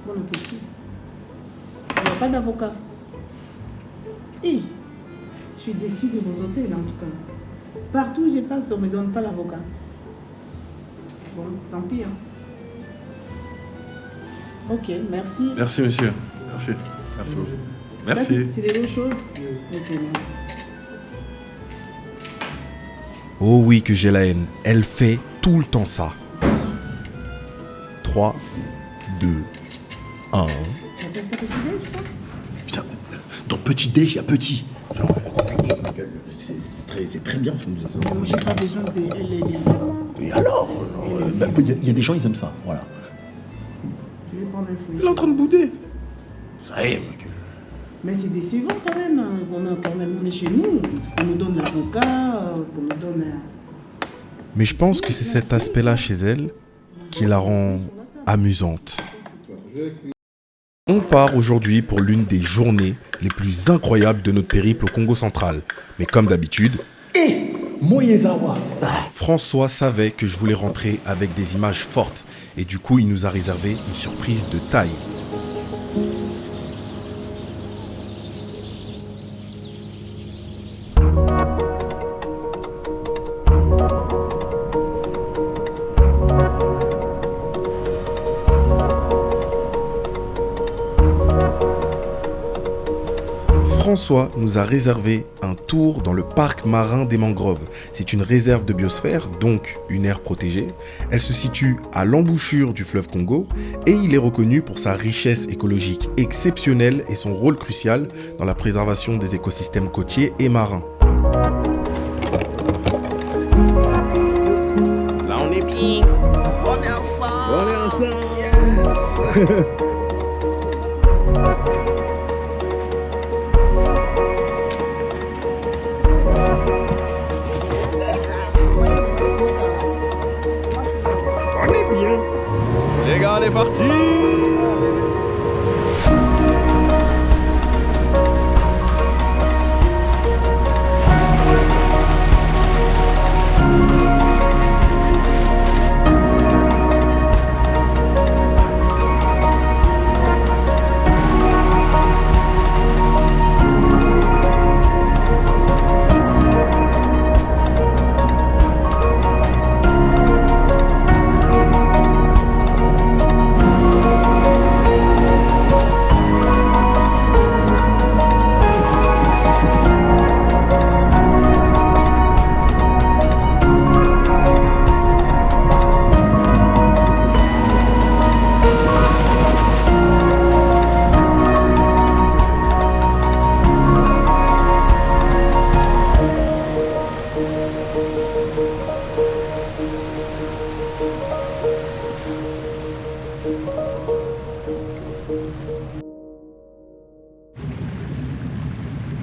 Bon appétit. Il n'y a pas d'avocat? Je suis déçue de vos hôtels en tout cas. Partout où je passe, on ne me donne pas l'avocat. Bon, tant pis. Hein. Ok, merci. Merci, monsieur. Merci. Merci beaucoup. Merci. C'est des bonnes choses? Ok, merci. Oh oui que j'ai la haine. Elle fait tout le temps ça. 3, 2, 1. Tu appelles ça petit-déj, ça? Putain, dans petit-déj, il y a petit. Genre, c'est très bien ce que nous avons. Moi, j'ai pas besoin de... Et alors il y a des gens, ils aiment ça, voilà. Je vais prendre un fruit. Il est en train de bouder. Ça y est, mec. Mais c'est décevant quand même, hein. On est chez nous, on nous donne l'avocat, on nous donne... Mais je pense que c'est cet aspect-là chez elle qui la rend amusante. On part aujourd'hui pour l'une des journées les plus incroyables de notre périple au Congo central. Mais comme d'habitude, Moyezawa. François savait que je voulais rentrer avec des images fortes. Et du coup, il nous a réservé une surprise de taille. François nous a réservé un tour dans le parc marin des mangroves. C'est une réserve de biosphère, donc une aire protégée. Elle se situe à l'embouchure du fleuve Congo et il est reconnu pour sa richesse écologique exceptionnelle et son rôle crucial dans la préservation des écosystèmes côtiers et marins. Là on est bien. On est ensemble. On est ensemble. Yes. Les gars, on est parti.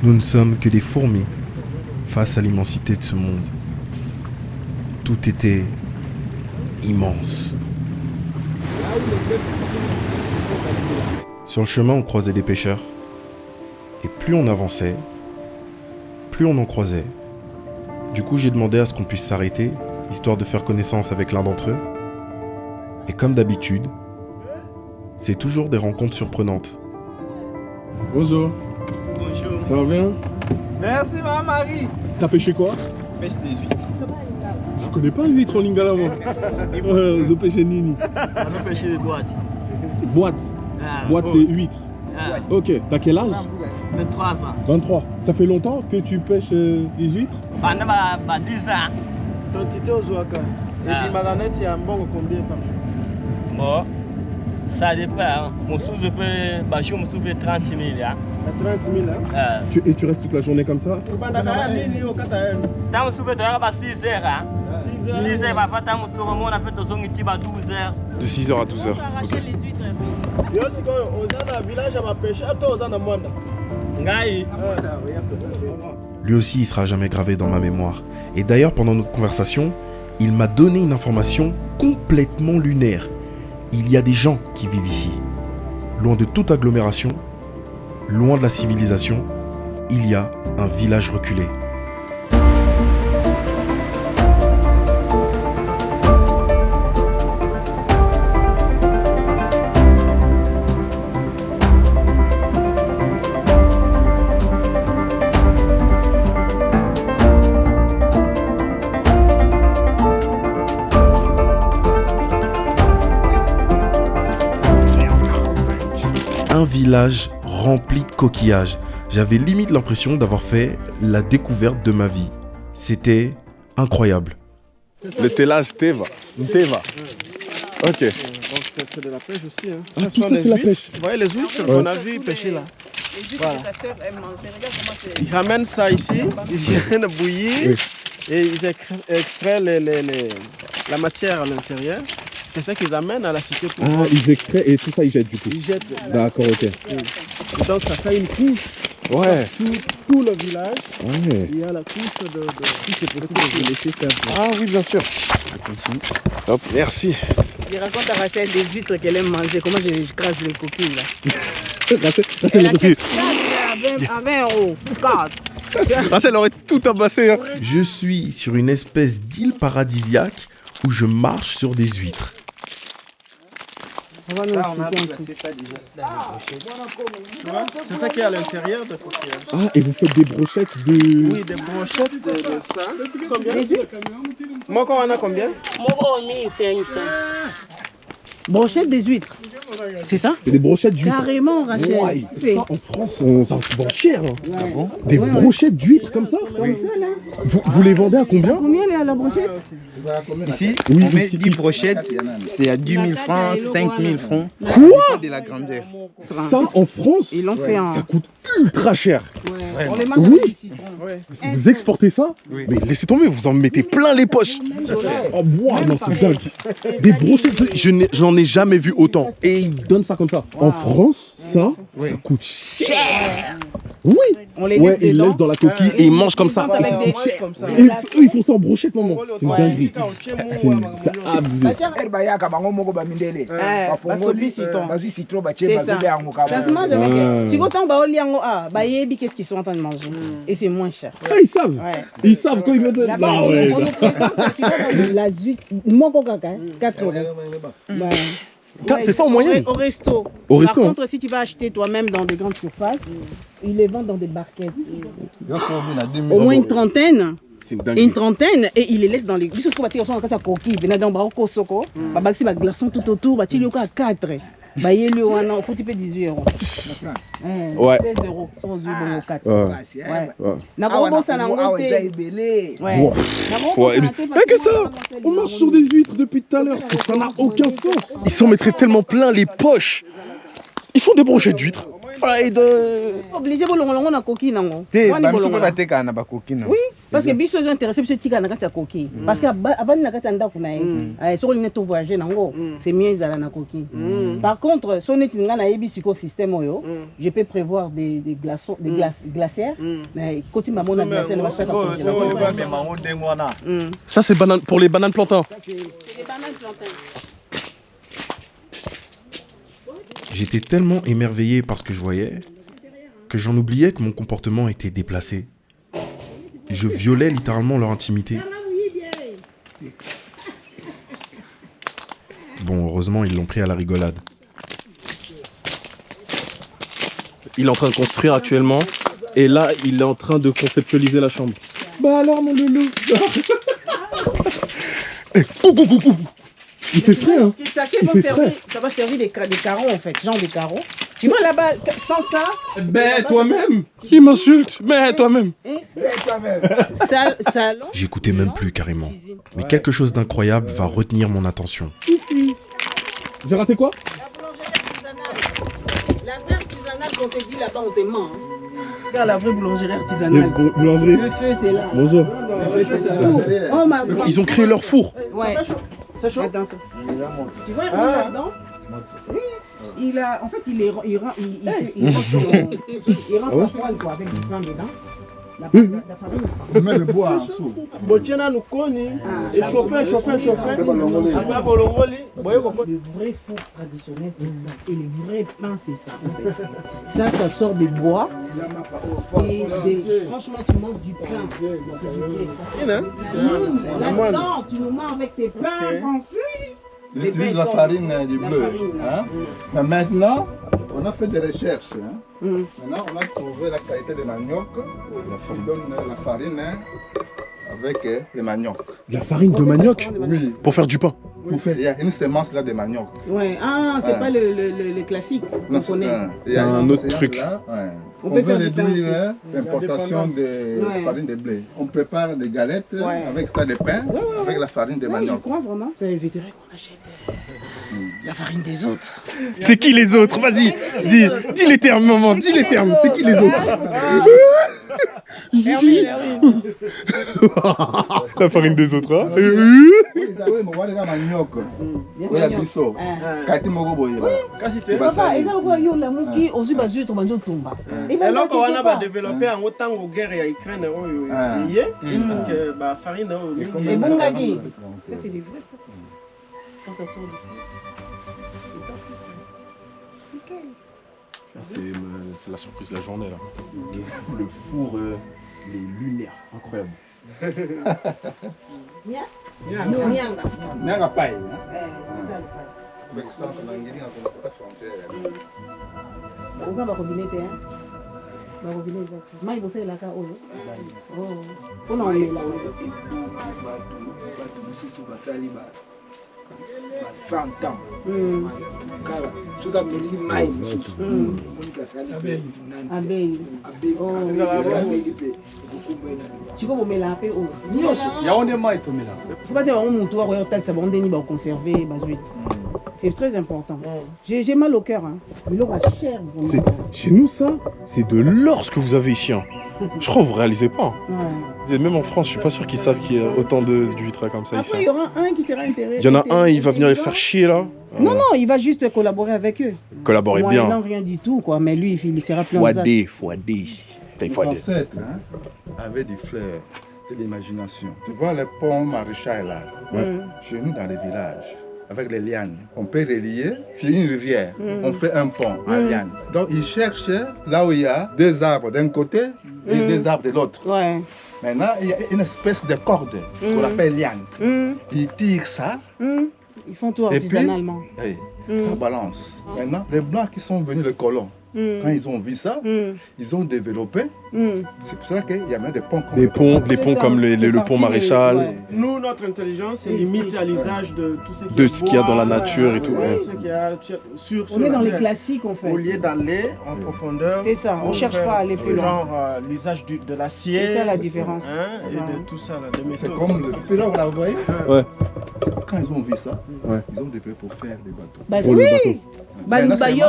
Nous ne sommes que des fourmis face à l'immensité de ce monde. Tout était immense. Sur le chemin, on croisait des pêcheurs. Et plus on avançait, plus on en croisait. Du coup, j'ai demandé à ce qu'on puisse s'arrêter, histoire de faire connaissance avec l'un d'entre eux. Et comme d'habitude, c'est toujours des rencontres surprenantes. Bonjour. Bonjour. Ça va bien? Merci, ma Marie. T'as pêché quoi? Pêche des huîtres. Je connais pas huître en lingala, moi. Vous pêchez nini? On pêche les boîtes. Boîte. Boîte, c'est huître. Ok, t'as quel âge? 23 ans. 23. Ça fait longtemps que tu pêches des huîtres? 10 ans. Quantité aux Ouaka. Et puis Malanette, il y a un bon combien par jour? Bon, ça dépend. Mon sous je peux, je me souviens 30 000. 30 000 hein? Et tu restes toute la journée comme ça? Tant que je peux te faire 6 heures. 6 heures, parfois, tant que je on a fait 12 heures. De 6h à 12h. Arracher les huîtres. Yo, si on a un village à pêcher, on a un monde. Lui aussi, il sera jamais gravé dans ma mémoire. Et d'ailleurs, pendant notre conversation, il m'a donné une information complètement lunaire. Il y a des gens qui vivent ici. Loin de toute agglomération, loin de la civilisation, il y a un village reculé. Un village rempli de coquillages. J'avais limite l'impression d'avoir fait la découverte de ma vie. C'était incroyable. Le télage Teva. Teva. Ok. Donc c'est de la pêche aussi. Hein. Ah, tout ça c'est la pêche. Vous voyez les huîtres qu'on a vu pêcher là. Voilà. Ils ramènent ça ici, ils viennent bouillir et ils extraient la matière à l'intérieur. C'est ça qu'ils amènent à la cité pour Ah, ils extraient et tout ça ils jettent du coup. Ils jettent. D'accord, ok. Et donc ça fait une couche. Ouais. Tout le village. Ouais. Il y a la couche de... Si c'est possible de laisser ça. Ah oui, bien sûr. Hop, merci. Je raconte à Rachel des huîtres qu'elle aime manger. Comment je crasse les coquilles là. Rachel, les coquilles. À 20 €. 4. Rachel aurait tout amassé. Hein. Je suis sur une espèce d'île paradisiaque où je marche sur des huîtres. On va nous expliquer un peu. C'est ça qui est à l'intérieur de coquillage. Ah, et vous faites des brochettes de... Oui, des brochettes de ça. Combien? Moi, on a combien? Moi, 1500. Brochette des huîtres. C'est ça? C'est des brochettes d'huîtres. Carrément, Rachel. Ouais, ça en France, ça se vend cher. Hein. Ah bon? Des brochettes d'huîtres comme ça? Comme ça, là. Vous les vendez à combien? Combien est la brochette? Ici, oui, on met 10 brochettes, c'est à 10 000 francs, 5 000 francs. Quoi? De la grandeur. Ça en France, ils l'ont fait ça coûte ultra cher. Ouais. On les mange oui. ici. Vous exportez ça? Oui. Mais laissez tomber, vous en mettez plein les poches. Oh, wow, non, c'est dingue. Des brochettes, j'en ai jamais vu autant. Et ils donnent ça comme ça. En France, ça coûte cher. Oui. On les laisse ils laissent dans la coquille et ils mangent comme ça. Et eux, ils font ça en brochette, maman. C'est une dinguerie. C'est abusé. C'est ça. Ça se mange avec. Si autant qu'est-ce qu'ils sont en train de manger. Et c'est moins cher. Ah, ils savent. Ils savent quand ils mettent. Ah ouais. La huître, mon coca, 4 €. C'est ça en moyenne? Au resto. Au resto. Par contre, si tu vas acheter toi-même dans de grandes surfaces, ils les vendent dans des barquettes. Au moins une trentaine. Une trentaine et ils les laissent dans les. Bis qu'on va tirer sur la coquille, venez dans Baroko Soko, baxi ba glaçons tout autour, ba tirer à 4. Ba yeli wana, faut tiper 18 €. Ouais. 16 € sur du bon 4. Ouais. Na bon ça na ngoté. Ouais. Pas que ça. On marche sur des huîtres depuis tout à l'heure, ça n'a aucun sens. Ils s'en mettraient tellement plein les poches. Ils font des brochettes d'huîtres. Obligé bolongo na coquille nango. Oui, parce que biso intéressé biso tika na kati ya coquille. Parce que abani na kati ya ndako na ye. Soko ni to voyager nango, c'est mieux ezala na coquille. Par contre, si on est nga na yebi siko système oyo, je peux prévoir des glaçons, des glacières. Mais quand il m'a mon glacière, on va faire ça c'est pour les bananes plantains. C'est les bananes plantains. J'étais tellement émerveillé par ce que je voyais que j'en oubliais que mon comportement était déplacé. Je violais littéralement leur intimité. Bon, heureusement, ils l'ont pris à la rigolade. Il est en train de construire actuellement et là, il est en train de conceptualiser la chambre. Bah alors, mon loulou. Il fait frais, hein. Il fait frais. Ça va servir des carreaux, en fait, genre des carreaux. Tu vois là-bas, sans ça... Ben, toi-même. Il m'insulte. Ben, toi-même. Salon. J'écoutais même plus carrément. Mais quelque chose d'incroyable va retenir mon attention. J'ai raté quoi? La vraie artisanale qu'on te dit là-bas, on te ment. Regarde la vraie boulangerie artisanale. Boulangerie. Le feu, c'est là. Bonjour. Oh, ma... Ils ont créé leur four. Ouais. C'est chaud. Attends, ça. Tu vois, là-dedans? Oui. Il a, en fait, il rend sa poêle quoi, avec du pain dedans. La farine. On met le bois en dessous. Botiena nous connaît. Et chauffer. Après, bolongoli. Le vrai four traditionnel, c'est ça. Et le vrai pain, c'est ça. En fait. Ça sort des bois. Et franchement, tu manges du pain. Là-dedans, tu nous manges avec tes pains français. J'utilise la farine du bleu. Hein? Mais maintenant, on a fait des recherches. Hein? Maintenant, on a trouvé la qualité de manioc. On donne la farine avec le manioc. La farine de manioc? Oui. Pour faire du pain? Il y a une semence là de manioc. Ouais, c'est pas le classique qu'on connaît. C'est un autre truc. Là, on veut réduire l'importation de farine de blé. On prépare des galettes avec ça de pain, avec la farine de manioc. Je crois vraiment. Ça éviterait qu'on achète la farine des autres. C'est qui les autres? Vas-y, dis les termes, maman, dis les termes. C'est qui les autres? Hermine. La farine des autres, hein? Papa, eza ko yo la muki ozu bazu to banzo tomba. Et là on va développer en autant au guerre et Ukraine parce que ba farine et bongagi. Ça c'est des vrais. Quand ça sort du four. C'est la surprise de la journée là. Le four, les lumières, incroyable. Nyanga paille. Avec ça, on a combiné tes mais vous savez la carte on a mis là 100 ans. Suda meli mai. Abel. Chiko bomela pe o. Ya onde mai to mela. Faut pas dire on monte voir tel ça bonde ni ba conserver ba huit. C'est très important. J'ai mal au cœur hein. L'eau va cher. Chez nous ça, c'est de l'or ce que vous avez ici hein. Je crois que vous réalisez pas. Ouais. Même en France, je suis pas sûr qu'ils savent qu'il y a autant d'huîtres comme ça. Après, ici. Il y aura un qui sera intéressé. Il y en a un, il va venir les faire chier là. Non, non, il va juste collaborer avec eux. Collaborer bien. Non, rien du tout quoi. Mais lui, il sera plus en Faut ici. Les ancêtres avaient des fleurs, de l'imagination. Tu vois le pont Maréchal là, chez nous dans les villages. Avec les lianes. On peut relier, c'est une rivière, on fait un pont en liane. Donc ils cherchent là où il y a deux arbres d'un côté et deux arbres de l'autre. Ouais. Maintenant, il y a une espèce de corde qu'on appelle liane. Ils tirent ça. Ils font tout artisanalement. Et puis, ça balance. Maintenant, les Blancs qui sont venus, les colons, quand ils ont vu ça, ils ont développé. C'est pour ça qu'il y a même des ponts comme des ponts comme le pont Maréchal. Nous, notre intelligence, c'est limite à l'usage de tout ce qu'il y a dans la nature et tout. On est dans les classiques en fait. Au lieu d'aller en profondeur. C'est ça, on ne cherche pas à aller plus loin. Genre l'usage de l'acier. C'est ça la différence. Et de tout ça, de métaux. C'est comme le pilote, vous voyez. Ouais. Quand ils ont vu ça, ils ont développé pour faire des bateaux. Bah oui.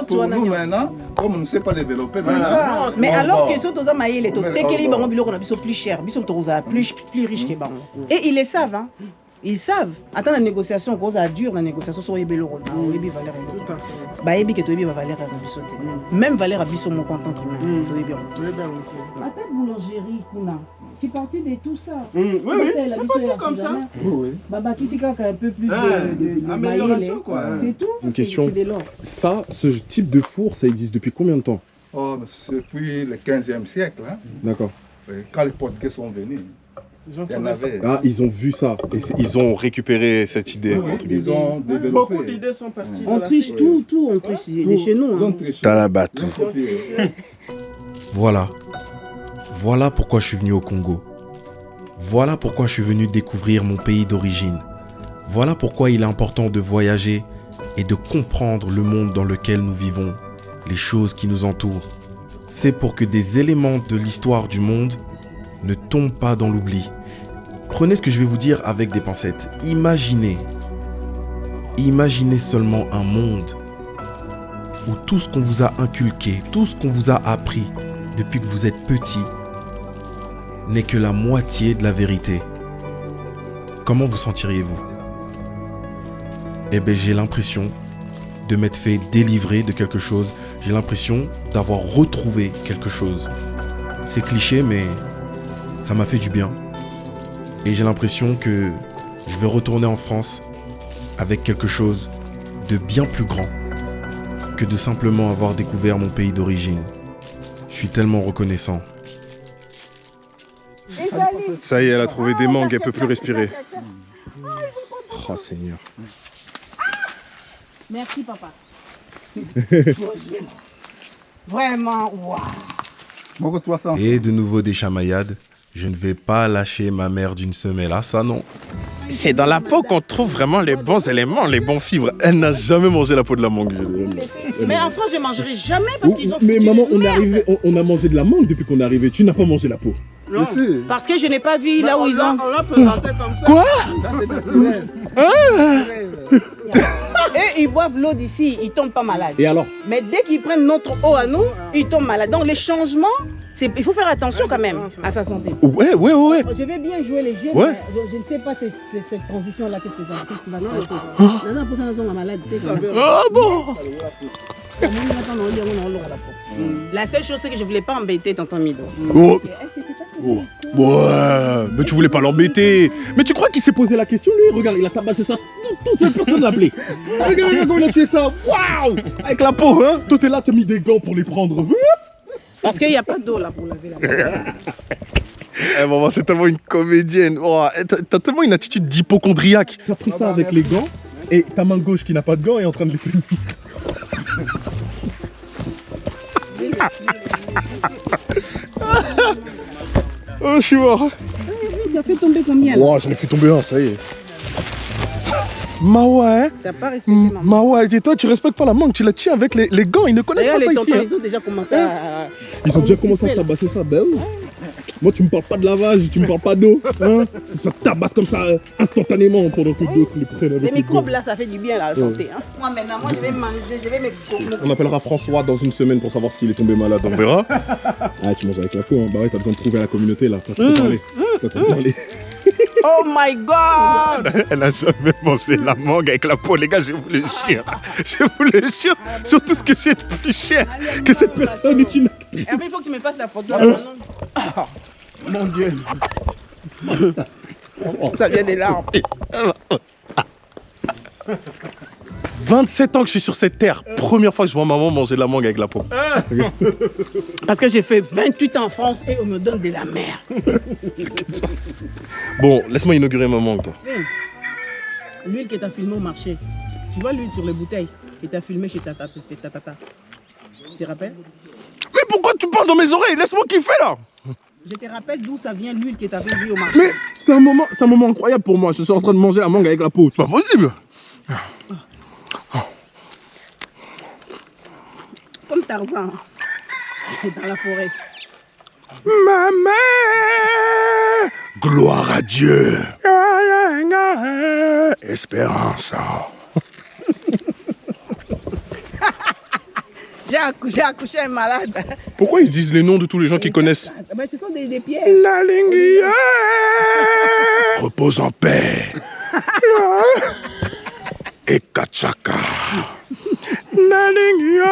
Pour nous maintenant, comme on ne sait pas développer, mais alors que ceux qui ont maillé les taux, plus cher, plus riche que bango. Et ils le savent, hein. Ils savent. Attends la négociation, cause à dur la négociation sur les valeurs. Bah ebi que tu ebi va valeur à bisote. Même valeur à biso mon content qui m'a. Attends boulangerie kuna. C'est parti de tout ça. Oui, c'est parti comme ça. Baba qui s'y cache un peu plus de amélioration quoi. C'est tout. Une question. Ça, ce type de four, ça existe depuis combien de temps? Oh, c'est depuis le 15e siècle. Hein. D'accord. Quand les Portugais sont venus. Ils ont vu ça et ils ont récupéré cette idée. Ils ont développé. Beaucoup d'idées sont parties. On triche tout, on triche de chez nous. T'as la batte. Voilà pourquoi je suis venu au Congo. Voilà pourquoi je suis venu découvrir mon pays d'origine. Voilà pourquoi il est important de voyager et de comprendre le monde dans lequel nous vivons, les choses qui nous entourent. C'est pour que des éléments de l'histoire du monde ne tombent pas dans l'oubli. Prenez ce que je vais vous dire avec des pincettes. Imaginez seulement un monde où tout ce qu'on vous a inculqué, tout ce qu'on vous a appris depuis que vous êtes petit n'est que la moitié de la vérité. Comment vous sentiriez-vous? Eh bien, j'ai l'impression de m'être fait délivrer de quelque chose. J'ai l'impression d'avoir retrouvé quelque chose. C'est cliché, mais ça m'a fait du bien. Et j'ai l'impression que je vais retourner en France avec quelque chose de bien plus grand que de simplement avoir découvert mon pays d'origine. Je suis tellement reconnaissant. Ça y est, elle a trouvé des mangues, elle peut plus respirer. Oh Seigneur. Merci, papa. Vraiment, waouh. Et de nouveau des chamaillades. Je ne vais pas lâcher ma mère d'une semelle. Ah, ça non. C'est dans la peau qu'on trouve vraiment les bons éléments, les bons fibres. Elle n'a jamais mangé la peau de la mangue. Mais en France, je ne mangerai jamais parce qu'ils ont Mais foutu maman, les merdes. on a mangé de la mangue depuis qu'on est arrivé. Tu n'as pas mangé la peau. Non, parce que je n'ai pas vu là où ils ont. On l'a présenté comme ça. Quoi? Et ils boivent l'eau d'ici, ils ne tombent pas malades. Et alors? Mais dès qu'ils prennent notre eau à nous, ils tombent malades. Donc les changements, il faut faire attention quand même à sa santé. Ouais. Je vais bien jouer les jeux, Ouais. mais je ne sais pas cette transition-là, qu'est-ce qui va se passer. Non, pour ça, nous sommes malades. Ah bon? La seule chose, c'est que je ne voulais pas embêter tonton Mido. Oh. Ouais, mais tu voulais pas l'embêter. Mais tu crois qu'il s'est posé la question, lui? Regarde, il a tabassé ça, toute seule personne l'a appelé. Regarde comment il a tué ça. Waouh! Avec la peau, hein? Toi, t'es là, t'as mis des gants pour les prendre. Parce qu'il n'y a pas d'eau là pour laver la main. Eh maman, c'est tellement une comédienne. Oh, t'as tellement une attitude d'hypochondriaque. T'as pris ça avec les gants et ta main gauche qui n'a pas de gants est en train de les tenir. Oh, je suis mort. Tu as fait tomber combien là? Oh, j'en ai fait tomber un, ça y est. Mawa, hein? T'as pas respecté maman. Mawa, et toi, tu respectes pas la mangue, tu la tiens avec les gants, ils ne connaissent pas ça les ici. tontons, Hein. ils ont déjà commencé à... Ils ont déjà commencé à tabasser ça, ben oui. Moi, tu me parles pas de lavage, tu me parles pas d'eau. Hein? Ça tabasse comme ça instantanément pendant que d'autres les prennent avec les microbes là, ça fait du bien à la santé. Hein. Moi maintenant, je vais manger, je vais me... On appellera François dans une semaine pour savoir s'il est tombé malade, on verra. Ah, tu manges avec la peau, hein. Bah ouais, t'as besoin de prouver à la communauté là, t'as trop parlé. T'as trop parlé. Oh my god! Elle n'a jamais mangé la mangue avec la peau, les gars, je vous le jure. Je vous le jure, surtout ce que j'ai de plus cher que cette personne est une actrice. Et après, il faut que tu me fasses la photo. Mon Dieu. Ça vient des larmes. 27 ans que je suis sur cette terre. Première fois que je vois maman manger de la mangue avec la peau. Parce que j'ai fait 28 ans en France et on me donne de la merde. Bon, laisse-moi inaugurer ma mangue, toi. L'huile que tu as filmée au marché. Tu vois l'huile sur les bouteilles que tu as filmée chez Tata. Tu te rappelles? Mais pourquoi tu parles dans mes oreilles? Laisse-moi kiffer là. Je te rappelle d'où ça vient l'huile que tu avais vue au marché. Mais c'est un moment incroyable pour moi. Je suis en train de manger la mangue avec la peau. C'est pas possible. Comme Tarzan dans la forêt. Maman, gloire à Dieu. Espérance. J'ai accouché un malade. Pourquoi ils disent les noms de tous les gens qu'ils connaissent? Ben, ce sont des pièges. La Linguia. Repose en paix. Et Kachaka. La Linguia.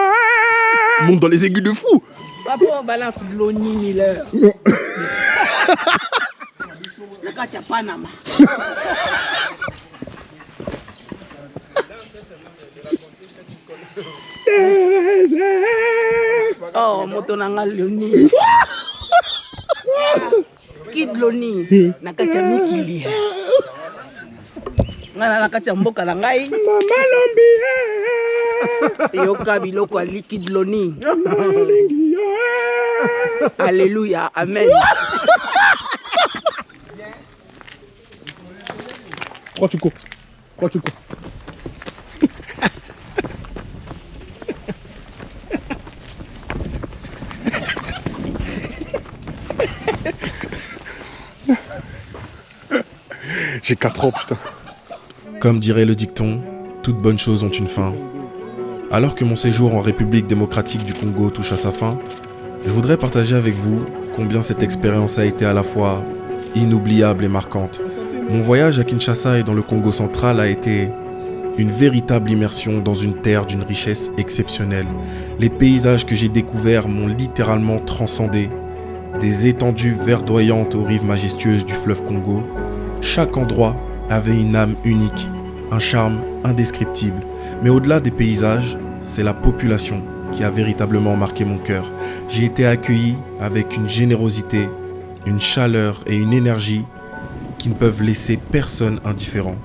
Monte dans les aigus de fou. Papa, on balance l'Oni Miller. Quand tu as Panama. Oh, motonanga Loni. Kid Loni. Nakacha Mikili. Ngana nakacha mboka na ngai. Mama Lombi. Yoka biloko a Kid Loni. Alléluia, amen. Pourquoi tu cours? Pourquoi tu cours? J'ai 4 ans, putain. Comme dirait le dicton, toutes bonnes choses ont une fin. Alors que mon séjour en République démocratique du Congo touche à sa fin, je voudrais partager avec vous combien cette expérience a été à la fois inoubliable et marquante. Mon voyage à Kinshasa et dans le Congo central a été une véritable immersion dans une terre d'une richesse exceptionnelle. Les paysages que j'ai découverts m'ont littéralement transcendé. Des étendues verdoyantes aux rives majestueuses du fleuve Congo, chaque endroit avait une âme unique, un charme indescriptible. Mais au-delà des paysages, c'est la population qui a véritablement marqué mon cœur. J'ai été accueilli avec une générosité, une chaleur et une énergie qui ne peuvent laisser personne indifférent.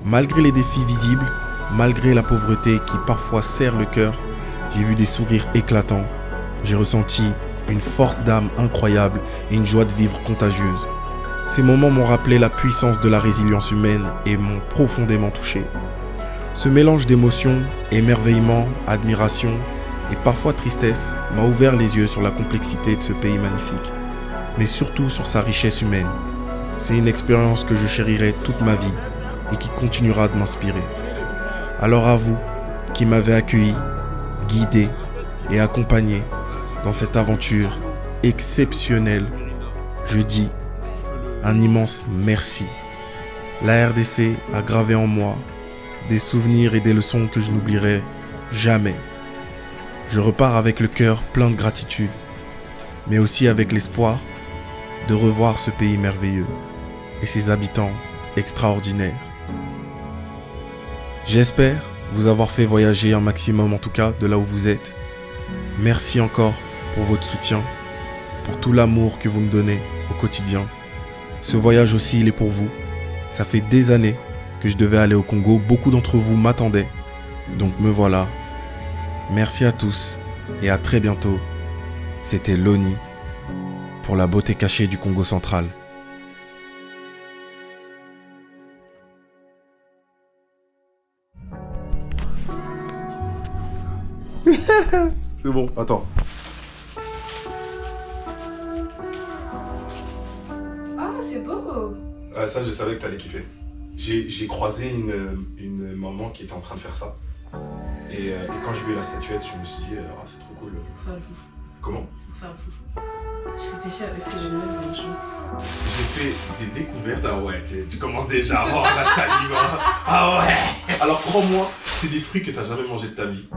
Malgré les défis visibles, malgré la pauvreté qui parfois serre le cœur, j'ai vu des sourires éclatants. J'ai ressenti une force d'âme incroyable et une joie de vivre contagieuse. Ces moments m'ont rappelé la puissance de la résilience humaine et m'ont profondément touché. Ce mélange d'émotions, émerveillement, admiration et parfois tristesse m'a ouvert les yeux sur la complexité de ce pays magnifique, mais surtout sur sa richesse humaine. C'est une expérience que je chérirai toute ma vie et qui continuera de m'inspirer. Alors à vous, qui m'avez accueilli, guidé et accompagné dans cette aventure exceptionnelle, je dis un immense merci. La RDC a gravé en moi des souvenirs et des leçons que je n'oublierai jamais. Je repars avec le cœur plein de gratitude, mais aussi avec l'espoir de revoir ce pays merveilleux et ses habitants extraordinaires. J'espère vous avoir fait voyager un maximum, en tout cas de là où vous êtes. Merci encore pour votre soutien, pour tout l'amour que vous me donnez au quotidien. Ce voyage aussi, il est pour vous. Ça fait des années que je devais aller au Congo. Beaucoup d'entre vous m'attendaient. Donc me voilà. Merci à tous et à très bientôt. C'était Loni pour la beauté cachée du Congo central. C'est bon, attends. Ah, c'est beau. Ah, ça, je savais que t'allais kiffer. J'ai croisé une maman qui était en train de faire ça. Et quand j'ai vu la statuette, je me suis dit, ah, c'est trop cool. C'est pour faire le foufou. Comment? C'est pour faire le foufou. Je réfléchis avec ce que je mets dans le jeu. J'ai fait des découvertes. Ah ouais, tu commences déjà à avoir la salive. Hein. Ah ouais. Alors crois-moi, c'est des fruits que t'as jamais mangé de ta vie.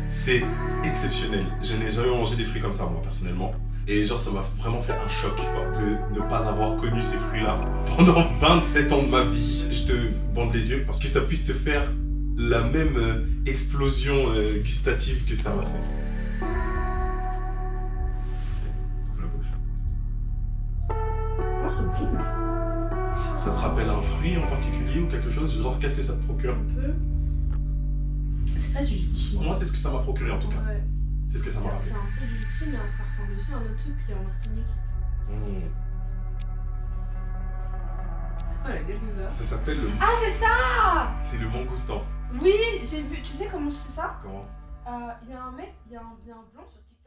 C'est exceptionnel. Je n'ai jamais mangé des fruits comme ça, moi, personnellement. Et genre, ça m'a vraiment fait un choc de ne pas avoir connu ces fruits-là pendant 27 ans de ma vie. Je te bande les yeux parce que ça puisse te faire la même explosion gustative que ça m'a fait. Ça te rappelle un fruit en particulier ou quelque chose? Genre, qu'est-ce que ça te procure? Un peu. C'est pas du litchi. Moi, c'est ce que ça m'a procuré en tout cas. Ouais. C'est ce que ça m'a rappelé. C'est un peu du litchi, mais ça ressemble aussi à un autre truc qui est en Martinique. Oh la gueule de ça. Ça s'appelle le... Ah, c'est ça! C'est le mangoustan. Oui, j'ai vu. Tu sais comment je sais ça? Comment? Il y a un mec, il y a un blanc sur TikTok.